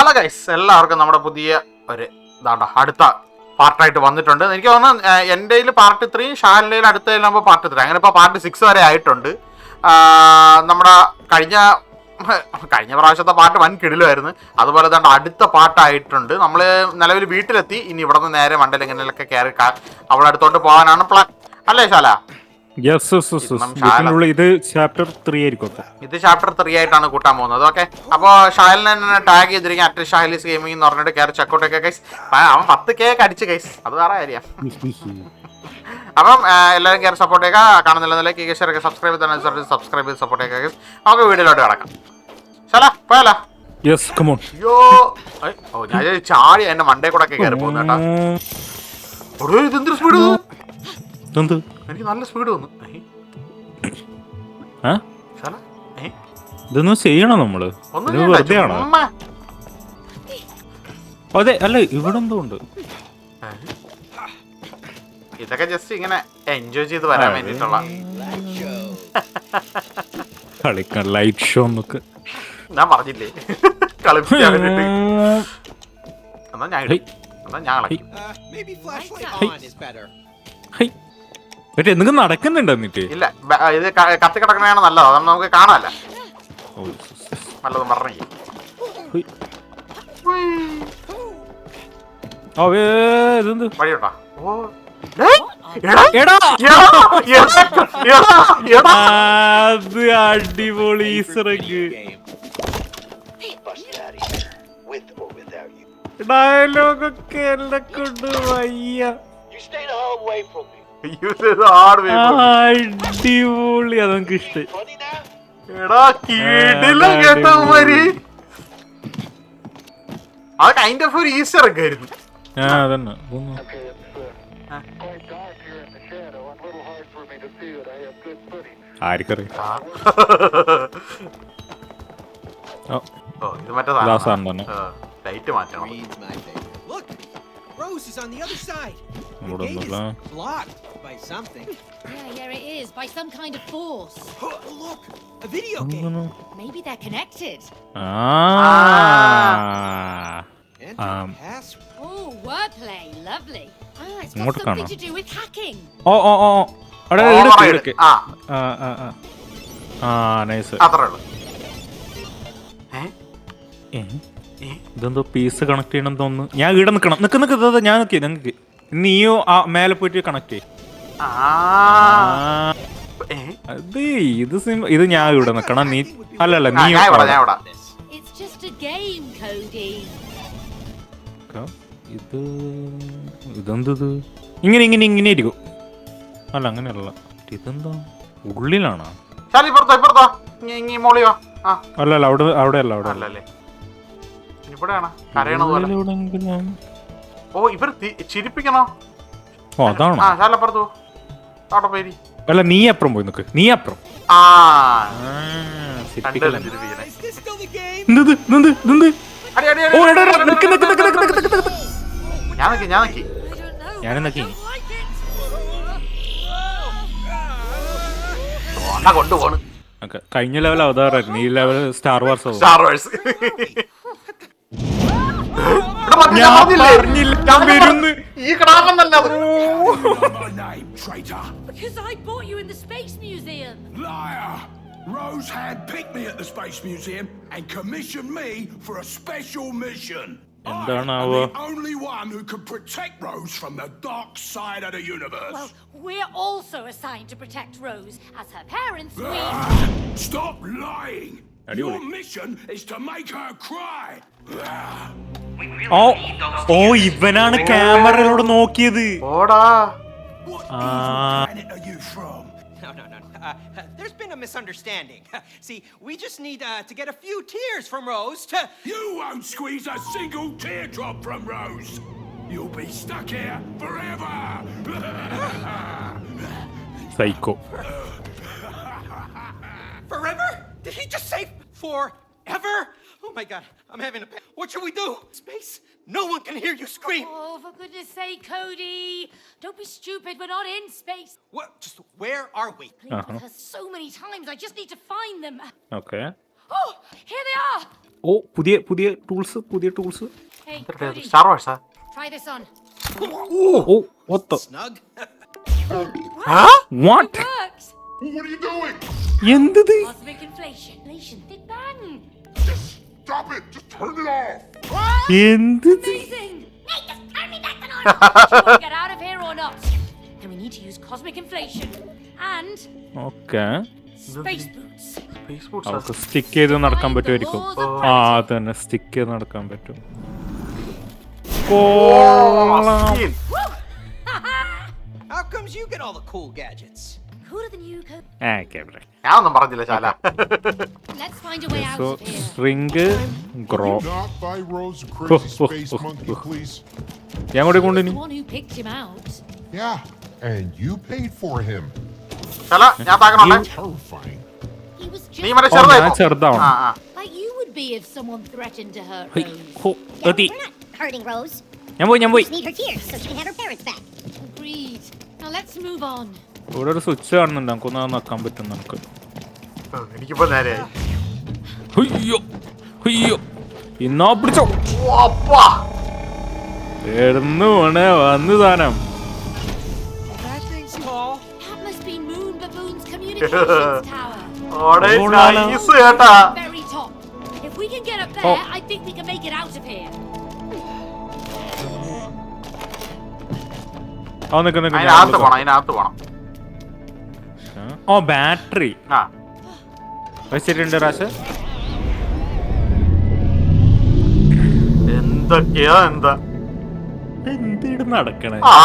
Hello guys, എല്ലാവർക്കും നമ്മുടെ പുതിയ ഒരു അടുത്ത പാർട്ടായിട്ട് വന്നിട്ടുണ്ട്. എനിക്ക് തോന്നുന്നു എൻ്റെ പാർട്ട് 3, ഷാലിൻ്റെ അടുത്തതിലാകുമ്പോൾ പാർട്ട് 3, അങ്ങനെ ഇപ്പോൾ പാർട്ട് 6 വരെ ആയിട്ടുണ്ട്. നമ്മുടെ കഴിഞ്ഞ പ്രാവശ്യത്തെ പാട്ട് വൻ കിടിലുമായിരുന്നു. അതുപോലെ തന്നെ അടുത്ത പാട്ടായിട്ടുണ്ട്. നമ്മൾ നിലവിൽ വീട്ടിലെത്തി. ഇനി ഇവിടെ നിന്ന് നേരെ മണ്ടലിങ്ങനെയൊക്കെ കയറി അവിടെ അടുത്തോട്ട് പോകാനാണ് പ്ലാൻ, അല്ലേ ശാല? ഇത് ചാപ്റ്റർ 3 ആയിരിക്കും. ഇത് ചാപ്റ്റർ 3 ആയിട്ടാണ് കൂട്ടാൻ പോകുന്നത്. ഓക്കെ, അപ്പോൾ ഷാലിനെ തന്നെ ടാഗ് ചെയ്തിരിക്കും അറ്റ് ഷാലിസ് ഗെയിമിംഗ് എന്ന് പറഞ്ഞിട്ട് കയറി ചെക്കൗട്ടൊക്കെ ഗൈസ്. അവൻ 10K അടിച്ച് ഗൈസ്, അത് വേറെ കാര്യം. അപ്പം എല്ലാവരും കയറി സപ്പോർട്ട് ചെയ്യുക. കാണുന്നില്ലെന്നല്ലേ കേക്ക് സബ്സ്ക്രൈബ് തന്നെ സബ്സ്ക്രൈബ് ചെയ്ത് സപ്പോർട്ട് ചെയ്യുക ഗൈസ്. നമുക്ക് വീഡിയോയിലോട്ട് കിടക്കാം. ശാല പോയാലോ? അയ്യോ, ഞാൻ ചാടി എന്റെ മണ്ടേ കൂടെ ഒക്കെ കയറി പോകുന്നു കേട്ടോ. ഇതെന്തൊരു സ്പീഡ്! എനിക്ക് നല്ല സ്പീഡ് വന്നു. ഇതൊന്നും ചെയ്യണോ നമ്മള്? വെറുതെ ആണോ? അതെ, അല്ല ഇവിടെ എന്തോ ഉണ്ട്. ഇതൊക്കെ ജസ്റ്റ് ഇങ്ങനെ എൻജോയ് ചെയ്ത് വരാൻ വേണ്ടിട്ടുള്ള കളിക്കാൻ ലൈറ്റ് ഷോ എന്നൊക്കെ ഞാൻ പറഞ്ഞില്ലേ, കളിപ്പിക്കാൻ വേണ്ടിട്ട്. എന്നാ ഞാൻ കളിക്കും. എന്തെങ്കിലും നടക്കുന്നുണ്ട് എന്നിട്ട്? ഇല്ല, ഇത് കത്തി കിടക്കണതാണ് നല്ലത്, അതൊന്നും നമുക്ക് കാണാല്ല. നല്ലതും പറഞ്ഞു വഴിയോട്ടാ. അടിപൊളി ഡയലോഗൊക്കെ എന്നെ കൊണ്ട് വയ്യ. അടിപൊളി, അതെനിക്ക് ഇഷ്ടം. അത് കൈൻഡ് ഓഫ് ഒരു ഈസ്റ്റർ ഒക്കെ ആയിരുന്നു. അതന്നെ. ആർക്കറിയാം. ഇത് മറ്റേ ലൈറ്റ് മാറ്റണം. Rose is on the other side. The gate is blocked by something. Yeah, it is. By some kind of force. Oh, look! A video game. Maybe they're connected. Enter password. Oh, wordplay. Lovely. It's got something to do with hacking. Nice. അത്രേ ഉള്ളൂ. ഇതെന്തോ piece connect ചെയ്യണം തോന്നുന്നു. ഞാൻ ഇവിടെ നിക്കണം. നിക്ക് ഞാൻ നോക്കി. ഞങ്ങൾക്ക് നീയോ ആ മേലെ പോയിട്ട് കണക്ട് ചെയ്യും. ഇത് ഞാൻ ഇവിടെ നിക്കണം. നീ അല്ലല്ല, നീ ഇതെന്തത് ഇങ്ങനെ ഇരിക്കും. അല്ല, അങ്ങനെയല്ല. ഇതെന്താ ഉള്ളിലാണോ? അല്ലല്ല, അവിടെ അല്ല. ഓ, ഇവർ ചിരിപ്പിക്കണോ? ഓ, അതാണോ? അല്ല, നീ അപ്പുറം പോയി നിക്ക്. നീ അപ്പുറം. കൊണ്ടുപോണ്. കഴിഞ്ഞ ലെവൽ അവതാറായിരുന്നു. ഈ level star wars. Because I bought you in the Space Museum. Liar! Rose handpicked me at the Space Museum and commissioned me for a special mission. I am the only one who can protect Rose from the dark side of the universe. Well, we're also assigned to protect Rose. As her parents, we... Stop lying! Your mission is to make her cry. ഇവനാണ് ക്യാമറയിലൂടെ നോക്കിയത്. What planet are you from? No. There's been a misunderstanding. See, we just need to get a few tears from Rose to... You won't squeeze a single teardrop from Rose. You'll be stuck here forever. Psycho. Forever? Did he just say forever? Oh my God, I'm having a panic. What should we do? Space? No one can hear you scream. Oh, for goodness sake, Cody. Don't be stupid. We're not in space. What? Just where are we? Played with her so many times. I just need to find them. Okay. Oh, here they are. ഓ പുതിയ tools Hey, Cody, star വാഴ്സാ try this on. ഓ what the Snug? what Works! What are you doing? എന്തത് Cosmic inflation. Inflation. Big Bang. Just stop it. Just turn it off. എന്തത് Amazing! Hey, just turn me back on! Do you want to get out of here or not? Then we need to use cosmic inflation. And okay space boots. അവർക്ക് stick ചെയ്ത് നടക്കാൻ പറ്റുമായിരിക്കും ആ അത് തന്നെ stick ചെയ്ത് നടക്കാൻ പറ്റും How comes you get all the cool gadgets? Cooler than you, Cody. ഞാൻ ഒന്നും പറഞ്ഞില്ല ചാല Let's find a way out so of here. String grow Not by Rose, you crazy space monkey, please. ഞാൻ കൂടെ The കൊണ്ടിനി one who picked him out. Yeah, and you paid for him. ചാല ഞാൻ താക്കണോട്ടെ Terrifying. He was നീ just മറ്റേ ഓ ചെറുതായി ഞാൻ ചെറുതാവണം like you would be if someone threatened to hurt high, Rose. ഹോ, എത്തി. We're not hurting Rose. ഞാൻ പോയി We just need her tears so she can have her parents back. Agreed. Now let's move on. ഇവിടെ ഒരു switch കാണുന്നുണ്ട് നമുക്കൊന്ന് അത് നക്കാൻ പറ്റും നമുക്ക് എനിക്കിപ്പോ നേരെയായി അയ്യോ ഇന്നാ പിടിച്ചോ ഓ, അപ്പാ. എടുന്നു വേണേ വന്ന് സാധനം That thing's tall. That must be Moon Baboon's communications tower. ഓടെ കൊള്ളാലോ. nice കേട്ടാ Very top. If we can get up there, I think we can make it out of here. ആ നിക്ക് അതിനകത്ത് പോണം ഓ ബാറ്ററി ആ വെച്ചിട്ടുണ്ട് റാശ് എന്തൊക്കെയാ എന്താ എന്തിട നടക്കണേ ആ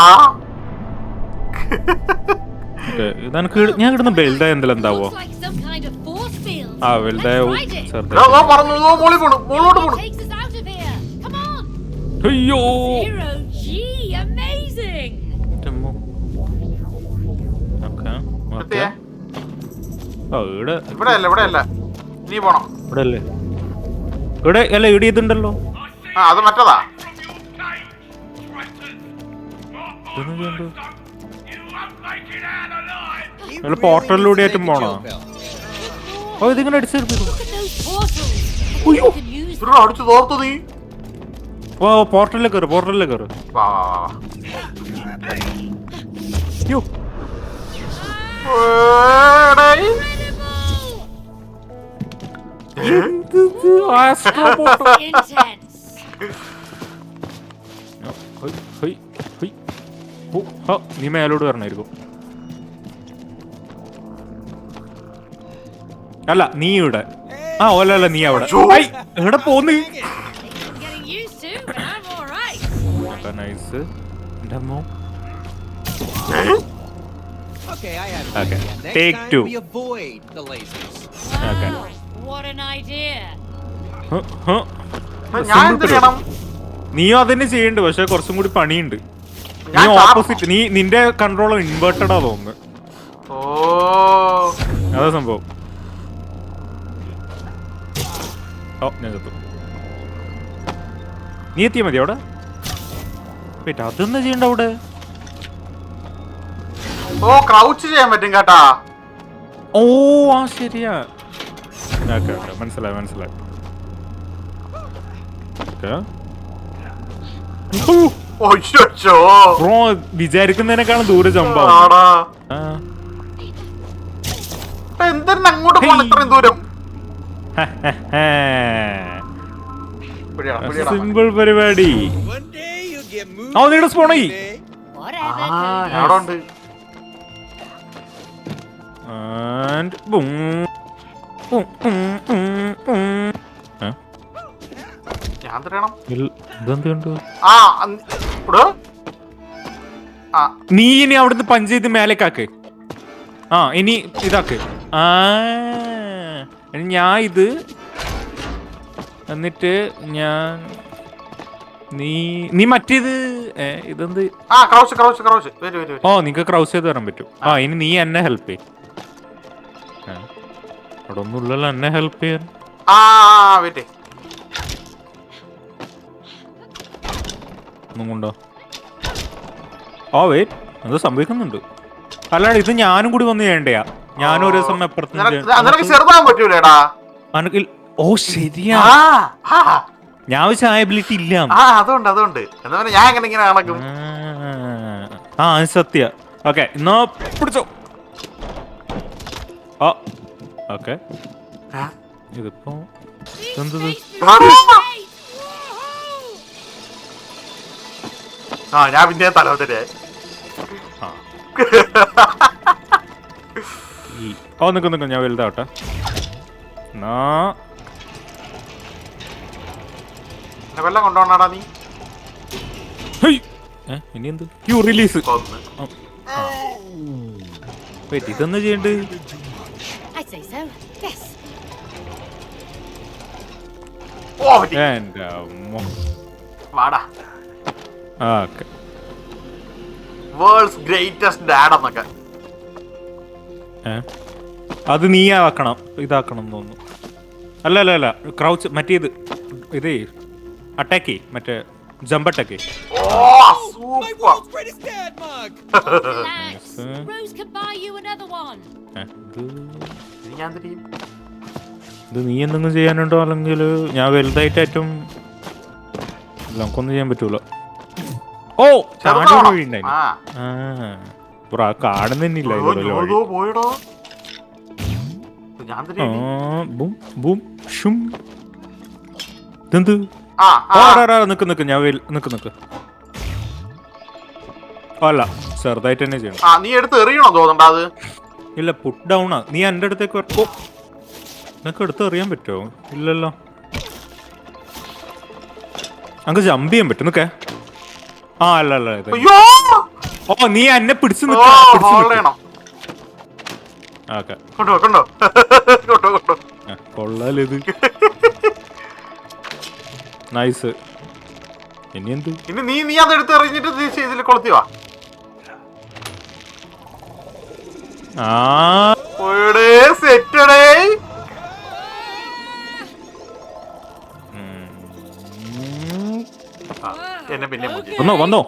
ഇതെനിക്ക് ഞാൻ ഇടുന്ന ബെൽഡായ എന്തെല്ലാം എന്താവോ Looks like some kind of force field. ആ വലുതായ Let's ride it. ചെറുതായി പറഞ്ഞു മോളി പോണു മോളോട്ട് പോണു It takes us out of here. Come on. അയ്യോ Zero G. Amazing. എത്തിയേ ഇവിടെ ഇവിടെ അല്ല നീ പോണം ഇവിടെ അല്ലേ ഇവിടെ അല്ല ഇവിടെ ഇതുണ്ടല്ലോ ആ അത് മറ്റതാ അല്ല പോർട്ടലിലൂടെ ആയിട്ടും പോണോ Joe Bell. ഓ ഇതിങ്ങനെ അടിച്ചെടുത്തു Look at those portals. We can use them. ഇവിടെ അടിച്ചു തോർത്തു നീ ഓ പോർട്ടലിൽ കയറ് വാ അയ്യോ ഏടേയ്. എന്തിത്? Astro portal. Intense. ഹൊയ്, ഹൊയ്, ഹൊയ്. ഓ, ആ, നീ മേലോട്ട് വരണായിരിക്കും അല്ല നീ ഇവിടെ ആ ഓല നീ അവിടെ ഐ, എവിടെ പോന്ന് Getting used to, but I'm all right. Nice എന്റെ അമ്മോ Okay, I have Okay. an idea. Next Take time two. we avoid the lasers. Okay. Wow, what an idea. ഹ, ഹ. ഞാൻ എന്ത് ചെയ്യണം നീയും അതന്നെ ചെയ്യണ്ട് പക്ഷെ കുറച്ചും കൂടി പണിയുണ്ട് നീ ഞാൻ ഓപ്പോസിറ്റ് നിന്റെ കൺട്രോൾ ഇൻവേർട്ടഡാ തോന്നുന്നു ഓ അതാ സംഭവം ഓ ഞാൻ ചത്തു നീ എത്തിയാ മതി അവിടെ വെയിറ്റ് അതെന്താ ചെയ്യണ്ട അവിടെ ഓ ക്രൗച്ച് ചെയ്യാൻ പറ്റും കേട്ടാ ഓ ആ ശരിയാ ഓക്കെ ഓക്കെ മനസ്സിലായി ഓക്കെ ഒയ്യോ ബ്രോ വിചാരിക്കുന്നതിനേക്കാളും ദൂരെ ജമ്പാവും ആടാ ആ എന്തിനാ അങ്ങോട്ട് പോകണം ഇത്രയും ദൂരം സിമ്പിൾ പരിപാടി One day you'll get moved. ഓ നിങ്ങളുടെ സ്പോണായി Whatever. ആ Cody. അവിടെ ഉണ്ട് And boom. Boom. ഏ? ഞാൻ തരണം ഇതെന്തുണ്ട് ആ ഇവിടെ ആ നീ ഇനി അവിടുന്ന് പഞ്ച് ചെയ്ത് മേലേക്കാക്ക് ആ ഇനി ഇതാക്ക് ആ ഇനി ഞാൻ ഇത് എന്നിട്ട് ഞാൻ നീ മറ്റേത് ഇതെന്ത് ആ ക്രൗച്ച് വരൂ ഓ നിങ്ങക്ക് ക്രൗസ് ചെയ്ത് തരാൻ പറ്റും ആ ഇനി നീ എന്നെ ഹെൽപ്പ് ചെയ്യും അവിടെ ഒന്നുമില്ലല്ലോ എന്നെ ഹെൽപ്പ് ചെയ്യാൻ ആ വെയിറ്റ് ഒന്നും കൊണ്ടോ ഓ വെയിറ്റ് അത് സംഭവിക്കുന്നുണ്ട് അല്ലാണ്ട് ഇത് ഞാനും കൂടി വന്ന് ചെയ്യണ്ടയാ ഞാനും ഒരു ദിവസം അപ്പുറത്ത് നിനക്ക് ചെറുതാൻ പറ്റൂലേടാ ഓ ശരിയാ, ആ ഞാൻ വെച്ച ആ എബിലിറ്റി ഇല്ല. അതുകൊണ്ട് എന്താ പറയുക, ഞാൻ ഇങ്ങനെ നടക്കും. ആ അത് സത്യ. ഓക്കെ എന്നാ പിടിച്ചോ. ഓ ഓക്കെ, ഇതിപ്പോ എന്തത്? ഞാൻ പിന്നെ തലവത്തരേ. ഓ നിക്ക് ഞാൻ വലുതാവട്ടെ. എന്നാ വെള്ളം കൊണ്ടുപോകണാടാ നീ. ഇനി എന്ത്? U release. കൊന്ന്. ഇതൊന്നും ചെയ്യണ്ട്. I'd say so. Yes. എന്റെ അമ്മ. വാടാ. ഓക്കെ, വേൾഡ്സ് ഗ്രേറ്റസ്റ്റ് ഡാഡ് എന്നൊക്കെ. അത് നീ ആക്കണം, ഇതാക്കണം തോന്നുന്നു. അല്ല ക്രൗച്ച്, മറ്റേത് ഇതേ അറ്റാക്ക്, മറ്റേ jump attack. My world's greatest dad mug! Relax. Rose can buy you another one. ഇത് നീ എന്തെങ്കിലും ചെയ്യാനുണ്ടോ, അല്ലെങ്കിൽ ഞാൻ വലുതായിട്ട് ഏറ്റവും നമുക്കൊന്നും ചെയ്യാൻ പറ്റൂല. ഓ ചാടി വഴി ഉണ്ടായിരുന്നു. കാണുന്നില്ല ഇതെന്ത്? നിക്ക് ഞാൻ നിക്ക്. അല്ല ചെറുതായിട്ട് തന്നെ ചെയ്യണം. നീ എടുത്ത് എറിയണോ തോന്നണ്ട? അത് ഇല്ല, പുട്ട് ഡൗൺ ആ. നീ എൻ്റെ അടുത്തേക്ക് നിനക്ക് എടുത്ത് എറിയാൻ പറ്റുമോ? ഇല്ലല്ലോ. നമുക്ക് ജമ്പ് ചെയ്യാൻ പറ്റും. നിക്കേ. അല്ല ഓ നീ എന്നെ പിടിച്ചു കൊള്ളാലിത്. നൈസ്. ഇനി എന്ത്? ഇനി നീ അതെടുത്ത് എറിഞ്ഞിട്ട് ഇതിൽ കൊളുത്തിവാ. വന്നോ.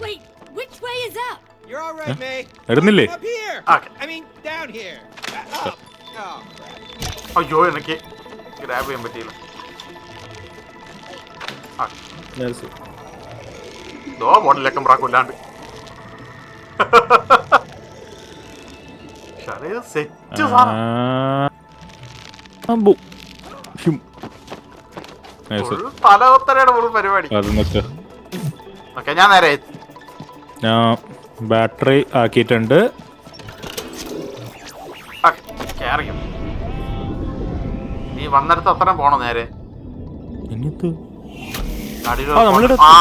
Wait, which way is up? You're all right, May. വരുന്നില്ലേ? Up here. Okay. I mean, down here. Oh, crap. അയ്യോ, എനിക്ക് ഗ്രാബ് ചെയ്യാൻ പറ്റിയില്ല. ബോട്ടിലൊക്കെ കൊല്ലാണ്ട്. സെറ്റ് തലവത്തരയുടെ ഫുൾ പരിപാടി. ഞാൻ നേരെ ഞാൻ ബാറ്ററി ആക്കിയിട്ടുണ്ട്. നീ വന്നിടത്ത് അത്രയും പോണോ നേരെ?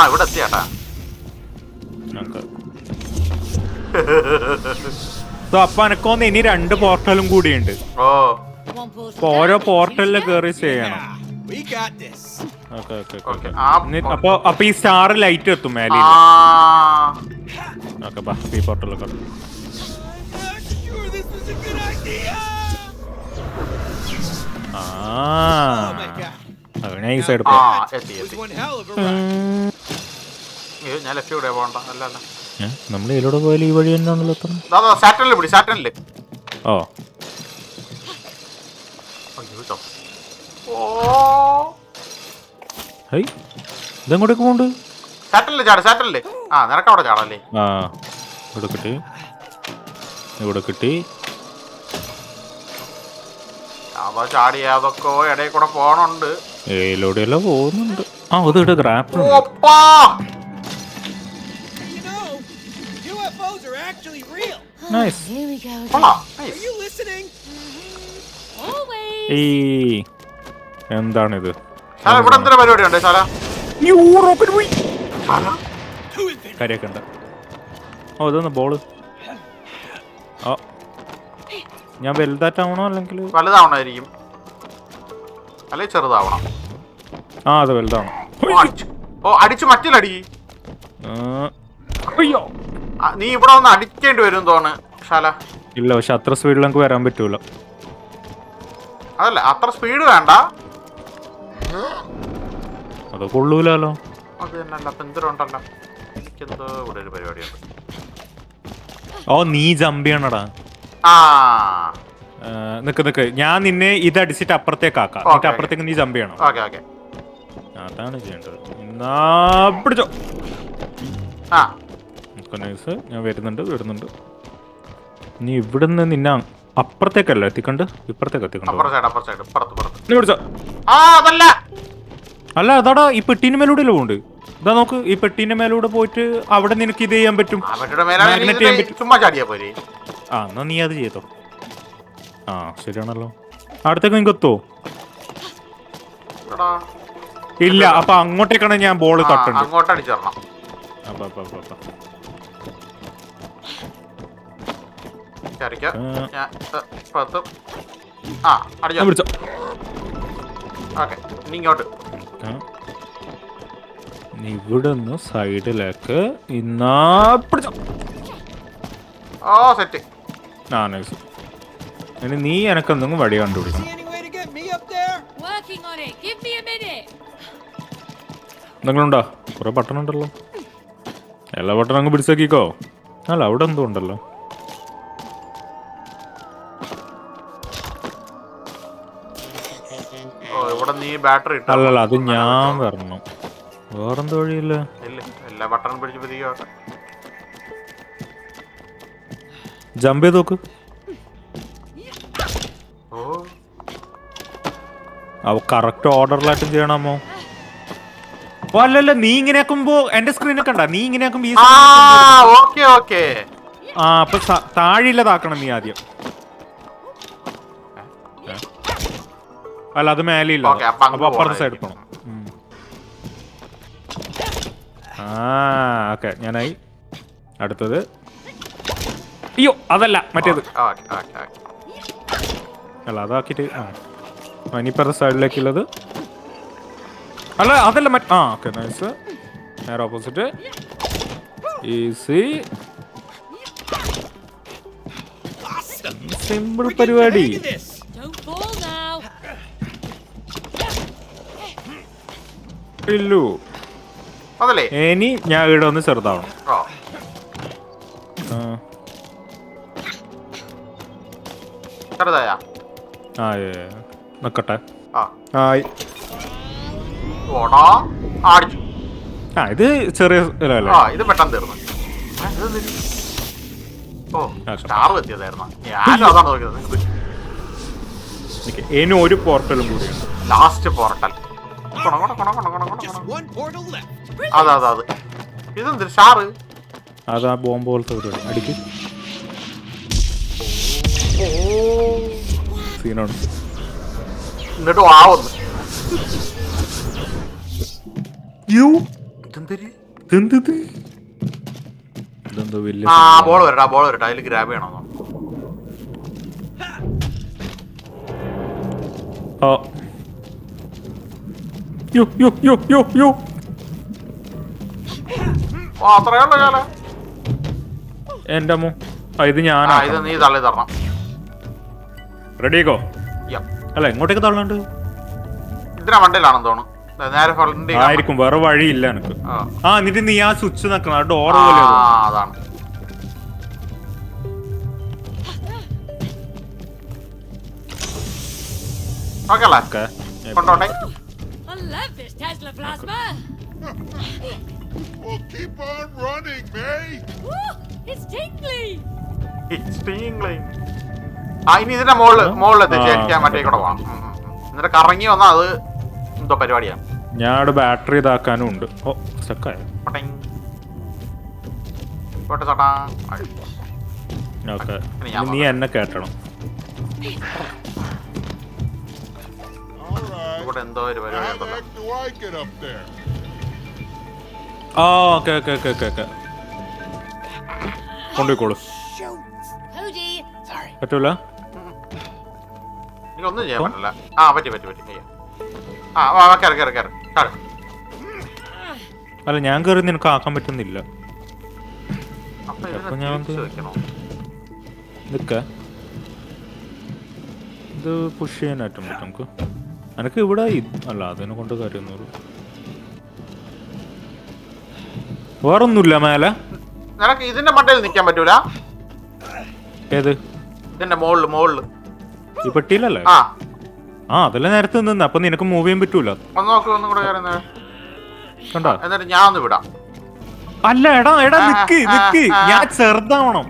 ഇവിടെ എത്തിയാട്ടാ. അപ്പൊ എനക്കൊന്ന് ഇനി 2 പോർട്ടലും കൂടിയുണ്ട്. ഓരോ പോർട്ടലില് കേറി ചെയ്യണം. അപ്പൊ ഈ സ്റ്റാർ ലൈറ്റ് എത്തും മേലെ. ഈ പോർട്ടലൊക്കെ ഈ സൈഡ് ഞാൻ ലെഫ്റ്റ് കൂടെ പോകണ്ട. അല്ല നമ്മൾ ഇതിലൂടെ പോയാലും ഈ വഴി തന്നെയാണല്ലോ. ഓ ഇതെങ്ങോട്ടേക്ക് പോണ്ട്? നിനക്കവിടെ ചാടല്ലേ? ഇവിടെ കിട്ടി. അവ ചാടി അതൊക്കെ ഇടയിൽ കൂടെ പോണുണ്ട്. ഏലോടെയെല്ലാം പോകുന്നുണ്ട്. അത് ഇവിടെ grape. UFOs are actually real. Nice. Here we go. Are you listening? Always. ഈ എന്താണിത്? ഇവിടെ എന്തൊരു പരിപാടി ഉണ്ട്? കാര്യൊക്കെ ഉണ്ട്. ഇതൊന്ന് ബോള്. ഞാൻ വലുതായിട്ടാവണോ അല്ലെങ്കിൽ വലുതാവണായിരിക്കും, അല്ലെങ്കിൽ ചെറുതാവണം. അത് വലുതാവണം. അടിച്ചു മറ്റിലടി. നീ ഇവിടെ വന്ന് അടിക്കേണ്ടി വരും തോന്നുന്നു ശാല. ഇല്ല, പക്ഷെ അത്ര സ്പീഡിൽ നമുക്ക് വരാൻ പറ്റൂല. അതല്ല, അത്ര സ്പീഡ് വേണ്ട. അത് കൊള്ളൂലോ. അത് തന്നെയല്ല, പെന്തരുണ്ടല്ലോ. എനിക്കെന്തോ ഇവിടെ ഒരു പരിപാടിയുണ്ട്. നീ ജമ്പ് ചെയ്യണടാ. നിക്ക് ഞാൻ നിന്നെ ഇതടിച്ചിട്ട് അപ്പുറത്തേക്കാക്കാം. എന്നിട്ട് അപ്പുറത്തേക്ക് നീ ജമ്പ് ചെയ്യണം. ഓക്കെ അതാണ് ചെയ്യേണ്ടത്. എന്നാ പിടിച്ചോ. നൈസ്. ഞാൻ വരുന്നുണ്ട്. നീ ഇവിടുന്ന് നിന്നെ അപ്പുറത്തേക്കല്ല എത്തിക്കണ്ട്, ഇപ്പുറത്തേക്ക് എത്തിക്കണ്ടോ? നീ പിടിച്ചോ. അല്ല അതാടാ ഈ പെട്ടീന്റെ മേലൂടെ പോകുന്നുണ്ട്. ഇതാ നോക്ക്, ഈ പെട്ടീന്റെ മേലൂടെ പോയിട്ട് അവിടെ നിനക്ക് ഇത് ചെയ്യാൻ പറ്റും, മാഗ്നറ്റ് ചെയ്യാൻ പറ്റും. എന്നാ നീ അത് ചെയ്തോ. ശരിയാണല്ലോ. അടുത്തേക്ക് നിങ്ങൾക്ക് എത്തോ? ഇല്ല. അപ്പൊ അങ്ങോട്ടേക്കാണ് ഞാൻ ബോള് തട്ടുണ്ട്. ഇവിടെ നിന്ന് സൈഡിലേക്ക് ഇന്നാ പിടിച്ചോ. നൈസ്. ഇനി നീ എനക്കെന്തെങ്കിലും വഴി കണ്ടുപിടിക്കണം. എന്തെങ്കിലുണ്ടോ? കുറെ ബട്ടൺ ഉണ്ടല്ലോ. എല്ലാ ബട്ടൺ അങ്ങ് പിടിച്ചേക്കിക്കോ. അല്ല അവിടെ എന്തോ ഉണ്ടല്ലോ. അല്ലല്ല അത് ഞാൻ വരണം. വേറെന്ത് വഴിയില്ല. ജമ്പ് ചെയ്ത് നോക്ക്. കറക്റ്റ് ഓർഡറിലായിട്ടും ചെയ്യണമോ? അല്ലല്ല നീ ഇങ്ങനെ ആക്കുമ്പോ എന്റെ സ്ക്രീനൊക്കെ ഉണ്ടാ. നീ ഇങ്ങനെ ആക്കുമ്പോ അപ്പൊ താഴെയില്ലതാക്കണം നീ ആദ്യം. അല്ല അത് മേലെയില്ല. അപ്പൊ അപ്പുറത്തെ സൈഡ് പോണം. ഓക്കെ ഞാനായി. അടുത്തത് അയ്യോ അതല്ല മറ്റേത്. അല്ല അതാക്കിട്ട് ഇനിപ്പറത്തെ സൈഡിലേക്കുള്ളത്. അല്ല അതല്ല ഓക്കെ നൈസ്. നേരെ ഓപ്പോസിറ്റ്. ഈസി സിമ്പിൾ പരിപാടി. ഇല്ലു ഇനി ഞാൻ ഇവിടെ ഒന്ന് ചെറുതാവണം. നിക്കട്ടെ. ഇത് ചെറിയ ഇത് പെട്ടെന്ന് തീർന്നു. ഇനി ഒരു പോർട്ടലും കൂടി. Last portal. അതെ ഇതെന്ത് ഷാറ്? അതാ ബോംബ് പോലത്തെ പരിപാടി. അടിക്ക്. സീനാണ്. എന്നിട്ട് ആവുന്നു. ബോൾ വരട്ടെ. അതിൽ ഗ്രാബ് ചെയ്യണോ? അത്രയുള്ള കാല എന്റെ അമ്മ. ഇത് ഞാൻ നീ തള്ളി തരണം. റെഡിയാക്കോ? അല്ല എങ്ങോട്ടേക്ക് തള്ളണ്ട്? ഇതിന്റെ മണ്ടയിലാണെന്ന് തോന്നുന്നു. ആയിരിക്കും, വേറെ വഴിയില്ല എനിക്ക്. എന്നിട്ട് നീ ആ സ്വിച്ച് നിക്കണം. ആ ഡോർ അതാണ്. കൊണ്ടോട്ടെ. Well, keep on running, May. It's tingling. ഇനി ഇതിന്റെ മുകളിലെത്തി ചേരിക്കാൻ മറ്റേ കൂടെ പോവാം. എന്നിട്ട് കറങ്ങി വന്നാ അത് എന്തോ പരിപാടിയാണ്. ഞാൻ അവിടെ ബാറ്ററി ഇതാക്കാനും ഉണ്ട്. നീ എന്നെ കേട്ടണം. ഇവിടെ എന്തോ ഒരു പരിപാടി. കൊണ്ടുപോയിക്കോളൂ. പറ്റൂല. എനിക്കൊന്നും ചെയ്യാൻ പറ്റില്ല. പറ്റി. അല്ല ഞാൻ കയറി നിനക്ക് ആക്കാൻ പറ്റുന്നില്ല. അപ്പൊ ഞാൻ ഇത് പുഷ് ചെയ്യാനായിട്ടും പറ്റും നമുക്ക്. എനിക്ക് ഇവിടെ അല്ല അതിനെ കൊണ്ട് കാര്യമൊന്നും വേറൊന്നുമില്ല മേലെ. നിനക്ക് ഇതിന്റെ മണ്ടയിൽ നിൽക്കാൻ പറ്റൂല. ഏത്? ഇതിന്റെ മുകളില് ഈ പെട്ടിയിലല്ലേ? ആ അതല്ലേ നേരത്തെ നിന്ന്. അപ്പൊ നിനക്ക് മൂവ് ചെയ്യാൻ പറ്റൂല. ഒന്ന് നോക്ക്, ഒന്നും കൂടെ കയറുന്നത് കണ്ടോ? എന്നിട്ട് ഞാൻ ഒന്ന് വിടാം. അല്ല എടാ നിക്ക് ഞാൻ ചെറുതാവണം.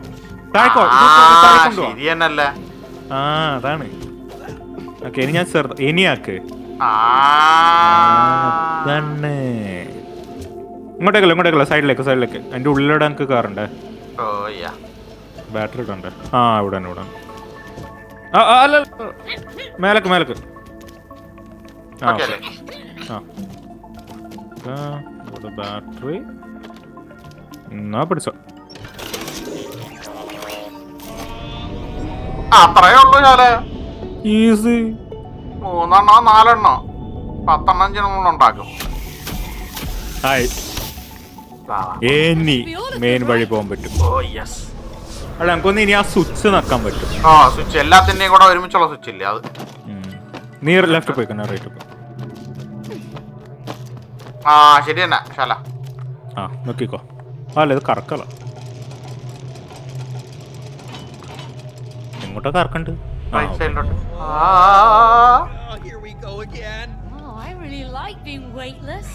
ശരി തന്നെയല്ലേ? അതാണ്. ഓക്കെ, ഇനി ഞാൻ ഇനിയാക്ക്. ഇങ്ങോട്ടേക്കല്ല സൈഡിലേക്ക്. അതിന്റെ ഉള്ളിലൂടെ എനിക്ക് കയറണ്ടേ? ബാറ്ററി ഇടണ്ടേ? ഇവിടെ അല്ല മേലക്ക് ഇവിടെ ബാറ്ററി എന്നാ പിടിച്ചോ. അത്രയേ ഉള്ളൂ. ഞാന് ഈസി 3 4 10 ഉണ്ടാക്കും. മെയിൻ വഴി പോകാൻ പറ്റും. അല്ല നമുക്കൊന്ന് ഇനി ആ സ്വിച്ച് നക്കാൻ പറ്റും. സ്വിച്ച് എല്ലാത്തിന്റെയും കൂടെ ഒരുമിച്ചുള്ള സ്വിച്ച് ഇല്ലേ അത്? നീ ലെഫ്റ്റ് പോയിക്കോ, റൈറ്റ് പോയി. ശരി തന്നെ ശാല. നോക്കിക്കോ. അല്ല ഇത് കറക്കല. എങ്ങോട്ടാ കറക്കണ്ട്? റൈറ്റ് സൈഡിലോട്ട്. Here we go again. Oh, I really like being weightless.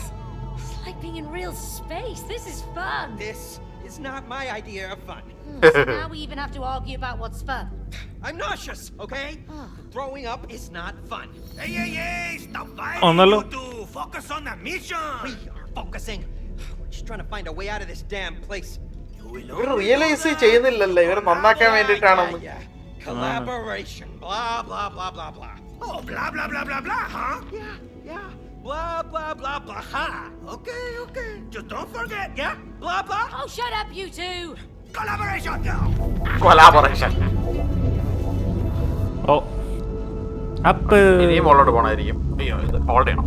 It's like being in real space. This is fun. This is not my idea of fun. So now we even have to argue about what's fun. I'm nauseous, okay? Throwing up is not fun. Hey, stop fighting, Onalo. you two. Focus on the mission. We are focusing. We're just trying to find a way out of this damn place. Realise ചെയ്യുന്നില്ലല്ലോ ഇവർ നന്നാക്കാൻ വേണ്ടിട്ടാണെന്ന്. Collaboration. Blah, blah, blah, blah, blah. Oh, blah, blah, blah, blah, blah, huh? Yeah. Blah, blah, blah, blah, ha. Okay. Just don't forget, yeah? Blah, blah. Oh, shut up, you two. Collaboration, collaboration. Up ഇനിയും മുകളിലോട്ട് പോണായിരിക്കും. അയ്യോ, ഇത് hold ചെയ്യണം.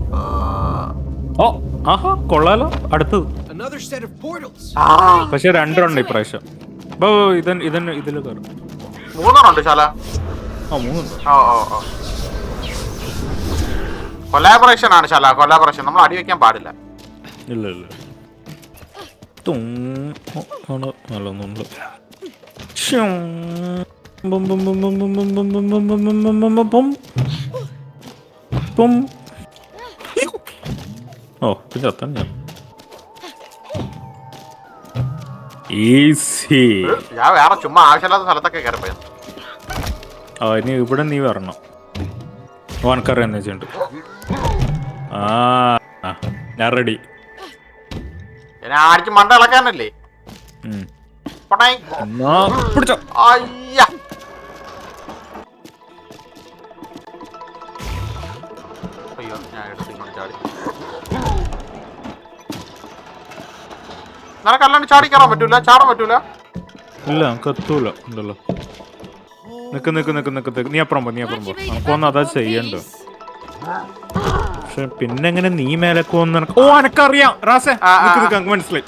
കൊള്ളാലോ. അടുത്തത് Another set of portals. പക്ഷെ 2 ഉണ്ട് ഇപ്രാവശ്യം. ഇതില് കയറും. 3 ശാല. 3 കൊലാബറേഷൻ ആണ് ശാല. കൊലാബറേഷൻ നമ്മൾ അടി വെക്കാൻ പാടില്ല. ഇല്ല നല്ലൊന്നുണ്ട്. പിന്നെ അത്തന്നെ ഞാൻ ഈസി. ഞാൻ വേറെ ചുമ്മാ ആവശ്യമില്ലാത്ത സ്ഥലത്തൊക്കെ കയറിപ്പോയി. ഇനി ഇവിടെ നീ വരണം. ഓനക്കറി എന്ന് വെച്ചിട്ടുണ്ട്. ഞാൻ റെഡി. ആടിച്ച് മണ്ട ഇളക്കാനല്ലേ? പിടിച്ചോ. അയ്യ, അയ്യോ ഞാൻ എടുത്ത് ചാടി. നിനക്കല്ലാണ്ട് ചാടി കയറാൻ പറ്റൂല? ചാടാൻ പറ്റൂല? ഇല്ല നമുക്ക് എത്തൂല. ഉണ്ടല്ലോ. നിക്ക് നീ അപ്പുറം പോ. നമുക്കൊന്നും അതാ ചെയ്യണ്ട. പക്ഷെ പിന്നെ എങ്ങനെ നീ മേലേക്ക് വന്ന് എനക്കറിയാം റാസേ. നിക്ക് മനസ്സിലായി.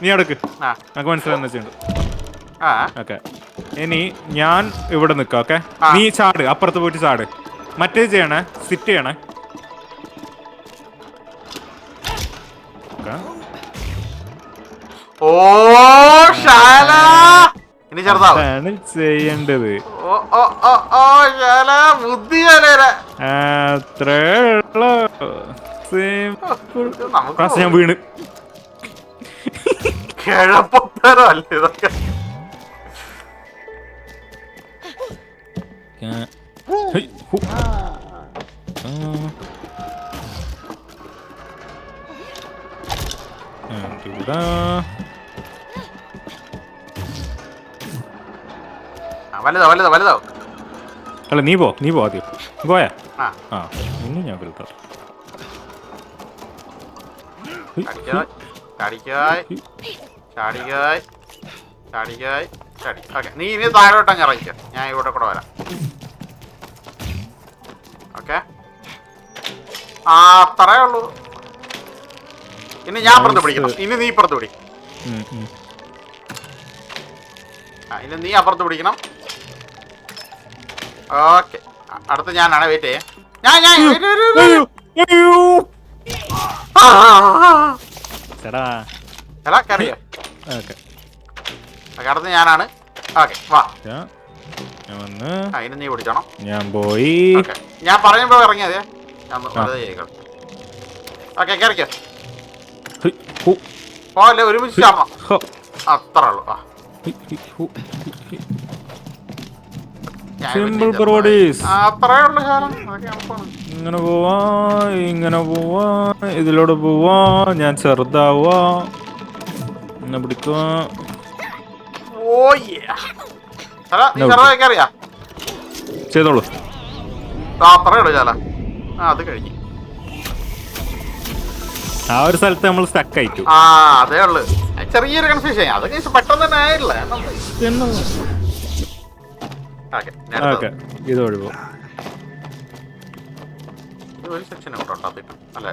നീ അടുക്ക്. എനിക്ക് മനസ്സിലായെന്ന് വെച്ചിട്ടുണ്ട്. ഓക്കെ, ഇനി ഞാൻ ഇവിടെ നിൽക്കാം. ഓക്കെ, നീ ചാട്. അപ്പുറത്ത് പോയിട്ട് ചാട്. മറ്റേ ചെയ്യണേ, സിറ്റ് ചെയ്യണേ. ഓ ശാല, ഇനി ചെറുതാണ് ചെയ്യേണ്ടത്. ഞാൻ വീണ് കിഴപ്പത്തരോ അല്ലേ ഇതൊക്കെ? വലുതോ. അല്ല നീ പോ ആദ്യം. പോയാ ഇനി ഞാൻ വലുതാ. നീ ഇനി താഴോട്ടങ്ങ് ഇറങ്ങിക്കോ. ഞാൻ ഇവിടെ കൂടെ വരാം. ഓക്കെ, അത്രേ ഉള്ളൂ. ഇനി ഞാൻ പുറത്ത് പിടിക്കണം. ഇനി നീ പുറത്ത് പിടി. ഇനി നീ അപ്പുറത്ത് പിടിക്കണം. ഓക്കെ, അടുത്ത ഞാനാണ്. വെയിറ്റ് ചെയ്യേ. കറിയോ? അടുത്ത ഞാനാണ്. ഓക്കെ, വാ. വന്ന് അതിന് നീ പിടിക്കണം. ഞാൻ പോയി. ഞാൻ പറയുമ്പോ ഇറങ്ങിയതേ. ഞാൻ വെറുതെ ചെയ്യിക്കണം. ഓക്കെ കയറിക്കോ. പോലെ ഒരുമിച്ച് ചാടണം. അത്ര ഉള്ളു. സിമ്പിൾ പ്രോഡീസ്. അത്രേ ഉള്ളു ശാലം. ഇങ്ങനെ പോവാ, ഇങ്ങനെ പോവാ, ഇതിലൂടെ പോവാ. ഞാൻ ചെറുതാവാ, എന്നെ പിടിക്കുക. ചെയ്തോളൂ. അത്രേ ഉള്ളു ശാല. അത് കഴിഞ്ഞു. ആ ഒരു സ്ഥലത്ത് നമ്മൾ സ്റ്റക്ക് ആയിട്ടു. അതേ ഉള്ളു. ചെറിയൊരു കൺഫ്യൂഷൻ. അത് പെട്ടെന്ന് തന്നെ ആയില്ല. ഇത് ഒഴിവോ ഒരു സെക്ഷൻ അല്ലേ?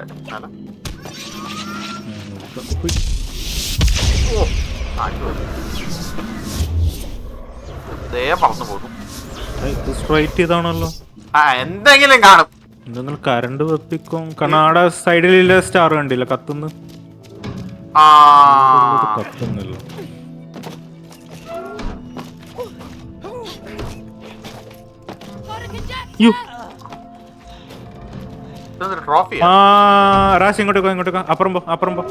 പറന്നു പോകും. സ്ട്രൈറ്റ് ചെയ്താണല്ലോ. എന്തെങ്കിലും കാണും. എന്തെങ്കിലും കറണ്ട് വെപ്പിക്കും. കണ്ണാട സൈഡിലുള്ള സ്റ്റാർ കണ്ടില്ല കത്തുന്നു. കത്തുന്നില്ല. റാശി ഇങ്ങോട്ടേക്കോ, ഇങ്ങോട്ടേക്കോ. അപ്പുറം പോ, അപ്പുറം പോ.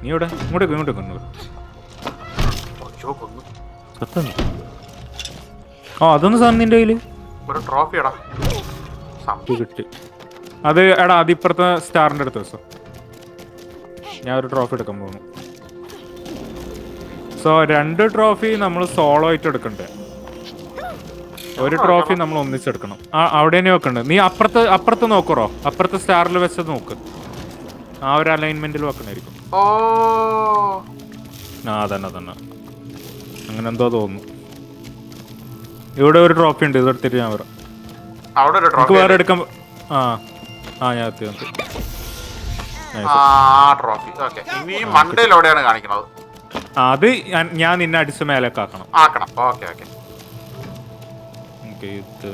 നീ ഇവിടെ ഇങ്ങോട്ടേക്കോ, ഇങ്ങോട്ടേക്കോ. അതൊന്നും സാധനം നിന്റെ കയ്യില് കിട്ടി. അത് എടാ അതിപ്പുറത്തെ സ്റ്റാറിന്റെ അടുത്ത് വെച്ചോ. ഞാൻ ഒരു ട്രോഫി എടുക്കാൻ പോകുന്നു. സോ 2 ട്രോഫി നമ്മൾ സോളോ ആയിട്ട് എടുക്കണ്ടേ. ഒരു ട്രോഫി നമ്മൾ ഒന്നിച്ചെടുക്കണം. അവിടെ തന്നെ വെക്കണ്ടേ. നീ അപ്പുറത്ത് നോക്കറോ. അപ്പുറത്തെ സ്റ്റാറിൽ വെച്ചത് നോക്ക്. ആ ഒരു അലൈൻമെന്റിൽ വെക്കണായിരിക്കും. തന്നെ അങ്ങനെ എന്തോ തോന്നുന്നു. ഇവിടെ ഒരു ട്രോഫി ഉണ്ട്. ഇതെടുത്തിട്ട് ഞാൻ വരാം. നമുക്ക് വേറെ എടുക്കാൻ. ഞാൻ എത്തി. അത് ഞാൻ നിന്നെ അടിച്ച മേലേക്ക് ആക്കണം. ഇത്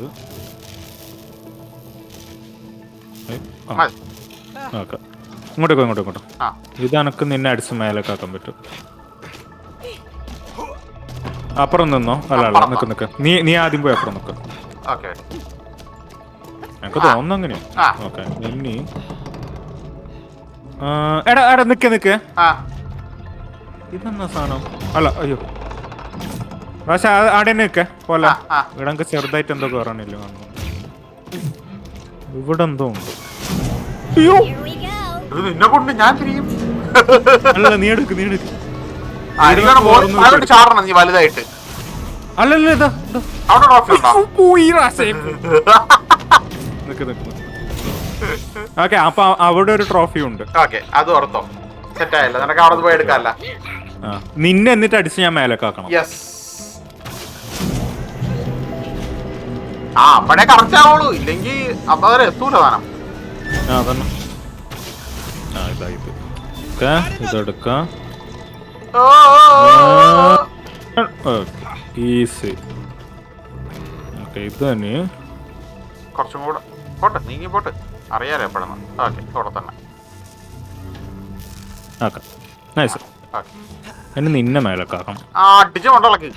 ഇങ്ങോട്ടേക്കോ, ഇങ്ങോട്ടോ. ഇത് എനക്ക് നിന്നെ അടിച്ച് മേലേക്ക് ആക്കാൻ പറ്റും. അപ്പുറം നിന്നോ. അല്ല നിക്ക്. നീ ആദ്യം പോയി അപ്പുറം നിക്ക്. എനിക്ക് തോന്നുന്നു അങ്ങനെയാ. ഓക്കെ ഇനി എടാ നിക്ക്. ഇതെന്നാ സാധനം? അല്ല അയ്യോ പക്ഷെ അവിടെ നിൽക്കേ പോലെ. ഇവിടെ എനിക്ക് ചെറുതായിട്ട് എന്തോ കയറണില്ല. ഇവിടെ എന്തോ ഉണ്ട്. അല്ല നീ എടുക്ക്. വലുതായിട്ട് അല്ലല്ല ഇതാ ഓക്കെ. അപ്പൊ അവിടെ ഒരു ട്രോഫി ഉണ്ട്. അത് ഓർത്തോ. സെറ്റായല്ലോ. നിനക്ക് അവിടെ പോയി എടുക്കാല്ല. നിന്നെ എന്നിട്ട് അടിച്ച് ഞാൻ മേലേക്ക് ആക്കണം. അവിടെ കറക്റ്റാവുള്ളൂ. ഇല്ലെങ്കിൽ അപ്പൊ അവരെ എത്തൂല സാധനം. തന്നെ ഇതെടുക്കാം. ഈസി. ഇത് തന്നെ കുറച്ചും കൂടെ പോട്ടെ. നീങ്ങി പോട്ട്. അറിയാലോ എപ്പോഴാണ്. അവിടെ തന്നെ എന്നെ നിന്നെ മേലക്കാക്കണം. അടിച്ച് കൊണ്ടളക്ക്.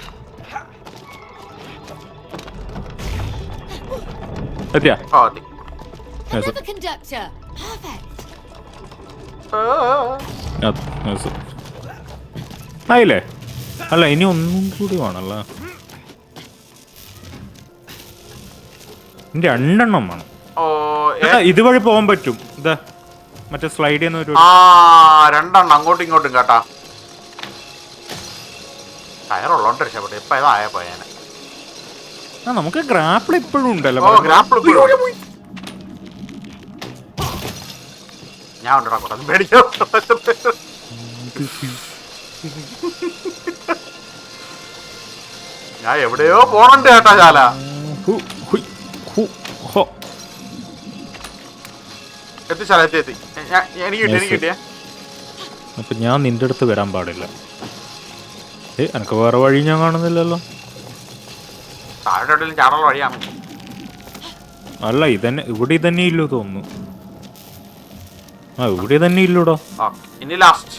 ആയില്ലേ? അല്ല ഇനി ഒന്നും കൂടി വേണല്ലോ. രണ്ടെണ്ണം വേണം. ഇതുവഴി പോകാൻ പറ്റും. ഇതാ മറ്റേ സ്ലൈഡ് ചെയ്യുന്ന ഒരു രണ്ടെണ്ണം അങ്ങോട്ടും ഇങ്ങോട്ടും കേട്ടാ. ടയറുള്ളോണ്ട് രക്ഷപ്പെട്ടു. ഇപ്പൊ ഇതായ പോയേനെ. നമുക്ക് ഗ്രാപ്പിൾ ഇപ്പോഴും ഉണ്ടല്ലോ. ഞാൻ ഉണ്ടോ കൂടെ പേടിക്കോ. ഞാൻ എവിടെയോ പോണണ്ട് കേട്ടാ ശാല. എത്തി ശാല എത്തി. എനിക്ക് കിട്ടിയ. അപ്പൊ ഞാൻ നിന്റെ അടുത്ത് വരാൻ പാടില്ല. എനക്ക് വേറെ വഴി ഞാൻ കാണുന്നില്ലല്ലോ. ചാടുള്ള വഴിയാണ്. അല്ല ഇതന്നെ ഇവിടെ തന്നെ ഇല്ലോ തോന്നുന്നു. ഇവിടെ തന്നെ ഇല്ലൂടോ. ഇനി ലാസ്റ്റ്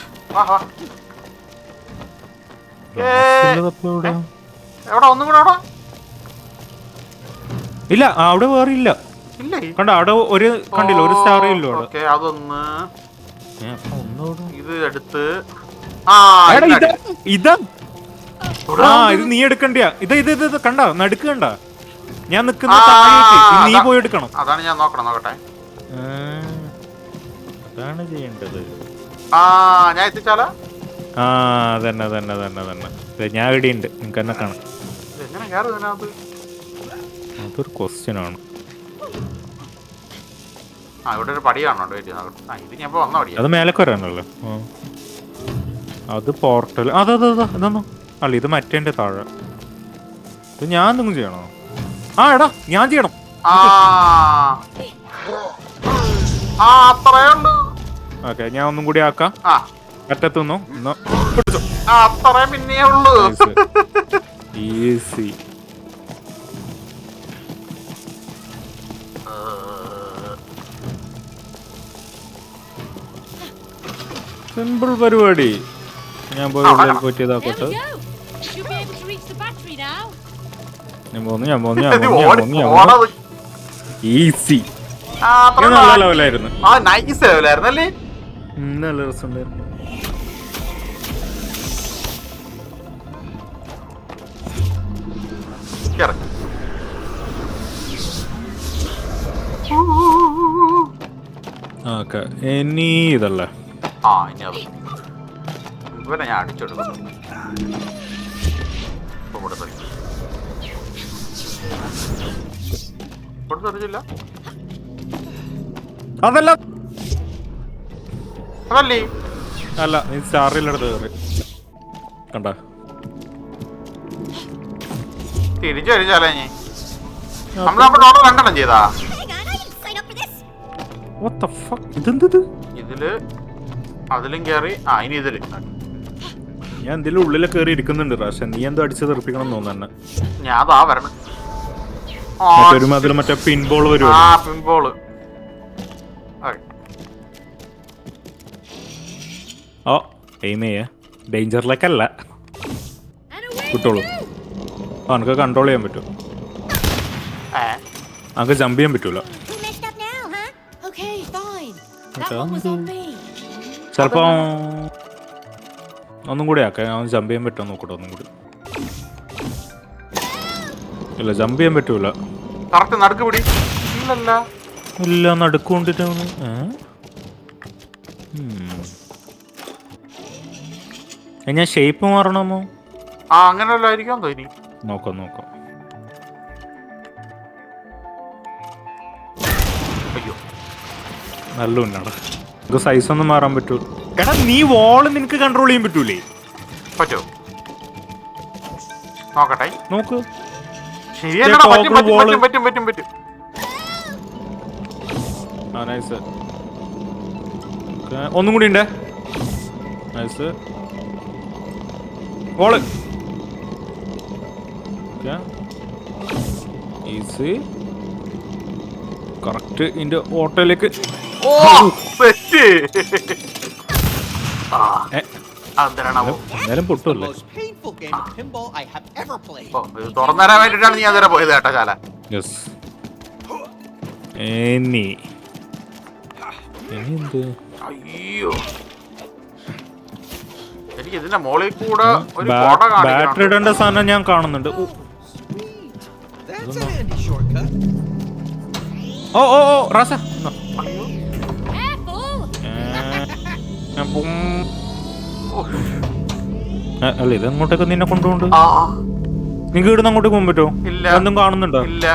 എവിടെ ഒന്നും കൂടെ അവിടെ ഇല്ല അവിടെ വേറെ ഇല്ല. ഇല്ലേ? കണ്ട അവിടെ ഒരു കണ്ടില്ല, ഒരു സ്റ്റാറേ ഇല്ല അവിടെ. ഓക്കെ, അതൊന്ന് ഇത് എടുത്ത് ഇതാ. ഇത് നീ എടുക്കണ്ടിയാ. ഇത് കണ്ട നടുക്ക് കണ്ട, ഞാൻ നിക്കുന്ന നീ പോയി എടുക്കണം. അതാണ് ഞാൻ നോക്കട്ടെ. അതാണ് ചെയ്യേണ്ടത്. ഞാൻ എത്തിച്ചാലോ? തന്നെ ഞാൻ ഇവിടെയുണ്ട്, നിനക്ക് എന്നെ കാണാം. എങ്ങനെ കയറും ഇതിനകത്ത്? അതൊരു ക്വസ്റ്റ്യൻ ആണ്. ഇവിടെ ഒരു പടി കാണുന്നുണ്ട്. ഇത് ഞാൻ ഇപ്പൊ വന്ന പടിയാ. അത് മേലേക്ക് വരാനല്ലോ. അത് പോർട്ടൽ. ഇതൊന്നും അല്ല, ഇത് മറ്റേ താഴെ. ഇത് ഞാൻ എന്തെങ്കിലും ചെയ്യണോ? എടാ ഞാൻ ചെയ്യണം. ഓക്കെ, ഞാൻ ഒന്നും കൂടി ആക്കാം. അറ്റത്തുനിന്നു പിന്നേ ഉള്ളൂ. ഈസി. സിമ്പിൾ പരിപാടി. ഞാൻ പോയി ഉള്ളിൽ പോയിട്ട് ഇതാക്കട്ടെ. ഞാൻ പോന്നു. ഈസി. നല്ല ലെവലായിരുന്നു. നല്ല രസമുണ്ടായിരുന്നു. ഓക്കെ, ഇനി ഇതല്ലേ? ഇവനെ ഞാൻ അടിച്ചെടുക്കും. കൊടുത്തറിഞ്ഞില്ല. അതല്ല അതല്ലേ? അല്ല, നീ സ്റ്റാറിലെടുത്ത് കയറി കണ്ട. തിരിച്ചു കഴിച്ചാലേ നമ്മളോട് രണ്ടെണ്ണം ചെയ്താ. ഇതില് അതിലും കേറി. ഇനി ഇതില് ഞാൻ ഇതിന്റെ ഉള്ളിൽ കയറി ഇരിക്കുന്നുണ്ട്. പക്ഷെ നീ എന്തോ അടിച്ച് തെറിപ്പിക്കണം തോന്നുന്നു. ഞാൻ അതാ വരണം. മറ്റേ പിൻബോൾ വരും. പിൻബോള്. ഡേഞ്ചറിലേക്കല്ല കിട്ടുള്ളൂ. എനിക്ക് കൺട്രോൾ ചെയ്യാൻ പറ്റും. എനിക്ക് ജമ്പ് ചെയ്യാൻ പറ്റൂല. ചിലപ്പോ ഒന്നും കൂടി ആക്കാം. അവൻ ജമ്പ് ചെയ്യാൻ പറ്റുമോ നോക്കട്ടെ ഒന്നും കൂടി. ഇല്ല, ജമ്പ് ചെയ്യാൻ പറ്റൂല. ഇല്ല, നടുക്ക് കൊണ്ടിട്ടാണ്. ഞാൻ ഷേപ്പ് മാറണമോ? അങ്ങനെയല്ലായിരിക്കും തോന്നി. നോക്കാം. അയ്യോ, നല്ല ഉന്നാണ്. നമുക്ക് സൈസ് ഒന്നും മാറാൻ പറ്റൂ. എടാ, നീ വോള് നിനക്ക് കൺട്രോൾ ചെയ്യാൻ പറ്റൂലേ? പറ്റോ? നോക്കട്ടെ. നോക്ക്. പറ്റും. നൈസ്. ഒന്നും കൂടി ഉണ്ട്. നൈസ്. Wall easy. കറക്റ്റ് ഇതിന്റെ ഓട്ടോയിലേക്ക്. എന്നാലും പൊട്ടുമല്ലേ? തുറന്നേരാൻ വേണ്ടിട്ടാണ് നീ അതുവരെ പോയത് കേട്ടോ ചാല. അയ്യോ, എനിക്ക് ഇതിന്റെ മോളിൽ കൂടെ ഒരു ബാറ്ററി ഇടേണ്ട സാധനം ഞാൻ കാണുന്നുണ്ട്. ഓ റാസ, അല്ല ഇത് അങ്ങോട്ടേക്ക് നിന്നെ കൊണ്ടുപോണ്ട്. നിങ്ങക്ക് ഇവിടുന്ന് അങ്ങോട്ടേക്ക് പോകാൻ പറ്റുമോ? എന്തും കാണുന്നുണ്ടോ? ഇല്ല.